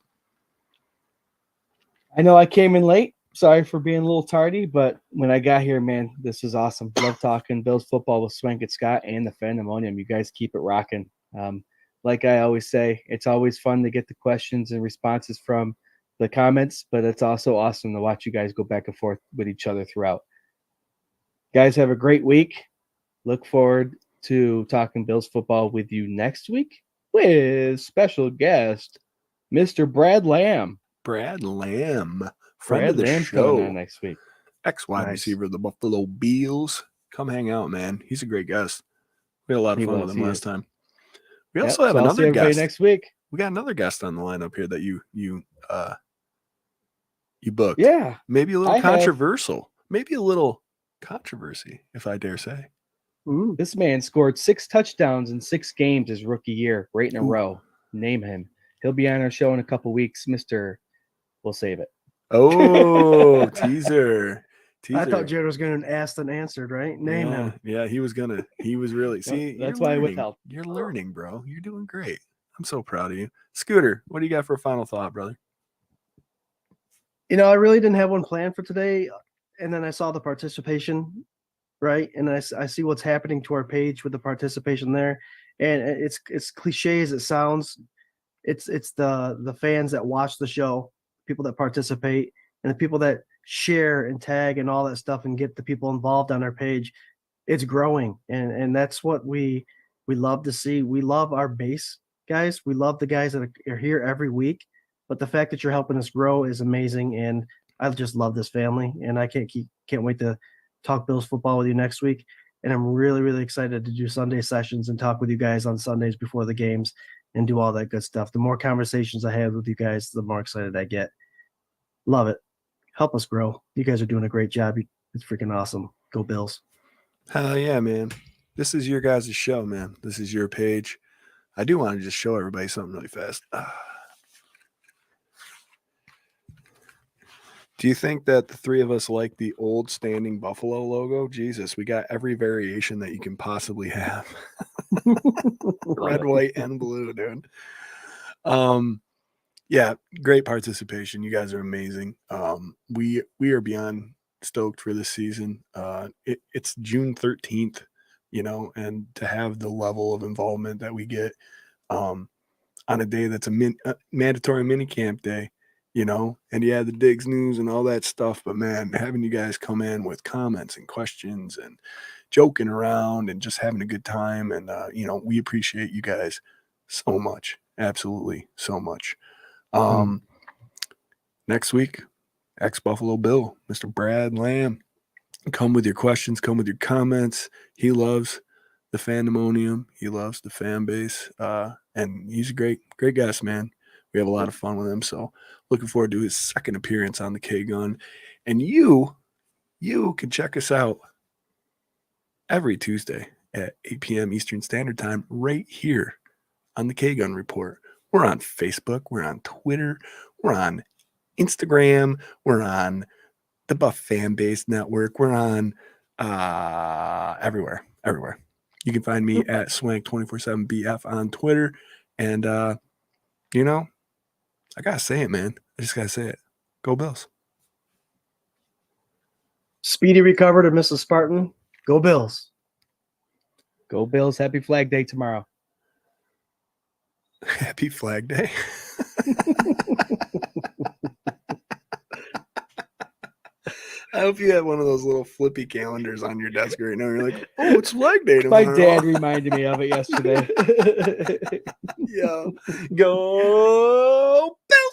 I know I came in late. Sorry for being a little tardy, but when I got here, man, this is awesome. Love talking Bills football with Swank and Scott and the Fandemonium. You guys keep it rocking. Like I always say, it's always fun to get the questions and responses from the comments, but it's also awesome to watch you guys go back and forth with each other throughout. Guys, have a great week. Look forward to talking Bills football with you next week with special guest, Mr. Brad Lamb. Brad Lamb, friend of the Lamb's show. coming on next week. Ex-wide receiver of the Buffalo Bills. Come hang out, man. He's a great guest. We had a lot of fun with him last time. We also have another guest next week. We got another guest on the lineup here that you booked. Yeah. Maybe a little controversial. Maybe a little controversy, if I dare say. Ooh. This man scored 6 touchdowns in 6 games his rookie year, right in a row. Name him. He'll be on our show in a couple weeks. We'll save it. Oh, teaser. I thought Jarrod was going to ask and answered, right? Name him. Yeah, he was gonna. He was really. See, that's why I withheld. You're learning, bro. You're doing great. I'm so proud of you. Scooter, what do you got for a final thought, brother? You know, I really didn't have one planned for today, and then I saw the participation, right? And I see what's happening to our page with the participation there, and it's cliche as it sounds. It's the fans that watch the show, people that participate, and the people that share and tag and all that stuff and get the people involved on our page. It's growing, and that's what we love to see. We love our base guys. We love the guys that are here every week, but the fact that you're helping us grow is amazing, and I just love this family, and I can't wait to talk Bills football with you next week. And I'm really, really excited to do Sunday sessions and talk with you guys on Sundays before the games and do all that good stuff. The more conversations I have with you guys, the more excited I get. Love it. Help us grow. You guys are doing a great job. It's freaking awesome. Go Bills. Hell yeah, man. This is your guys' show, man. This is your page. I do want to just show everybody something really fast. Do you think that the three of us like the old standing buffalo logo? Jesus, we got every variation that you can possibly have. Red, white, and blue, dude. Yeah, great participation. You guys are amazing. We are beyond stoked for this season. It's June 13th, and to have the level of involvement that we get on a day that's a mandatory mini camp day, and yeah, the Diggs news and all that stuff. But man, having you guys come in with comments and questions and joking around and just having a good time. And, we appreciate you guys so much. Absolutely so much. Next week, ex-Buffalo Bill, Mr. Brad Lamb. Come with your questions. Come with your comments. He loves the fandemonium. He loves the fan base. And he's a great guest, man. We have a lot of fun with him. So looking forward to his second appearance on the K-Gun. And you can check us out every Tuesday at 8 p.m. Eastern Standard Time right here on the K-Gun Report. We're on Facebook. We're on Twitter. We're on Instagram. We're on the Buff Fan Base Network. We're on everywhere. You can find me at Swank247BF on Twitter. And, I got to say it, man. I just got to say it. Go Bills. Speedy recover to Mrs. Spartan. Go Bills. Go Bills. Happy Flag Day tomorrow. Happy Flag Day. I hope you have one of those little flippy calendars on your desk right now. You're like, oh, it's Flag Day tomorrow. My dad reminded me of it yesterday. Yeah. Go Bills!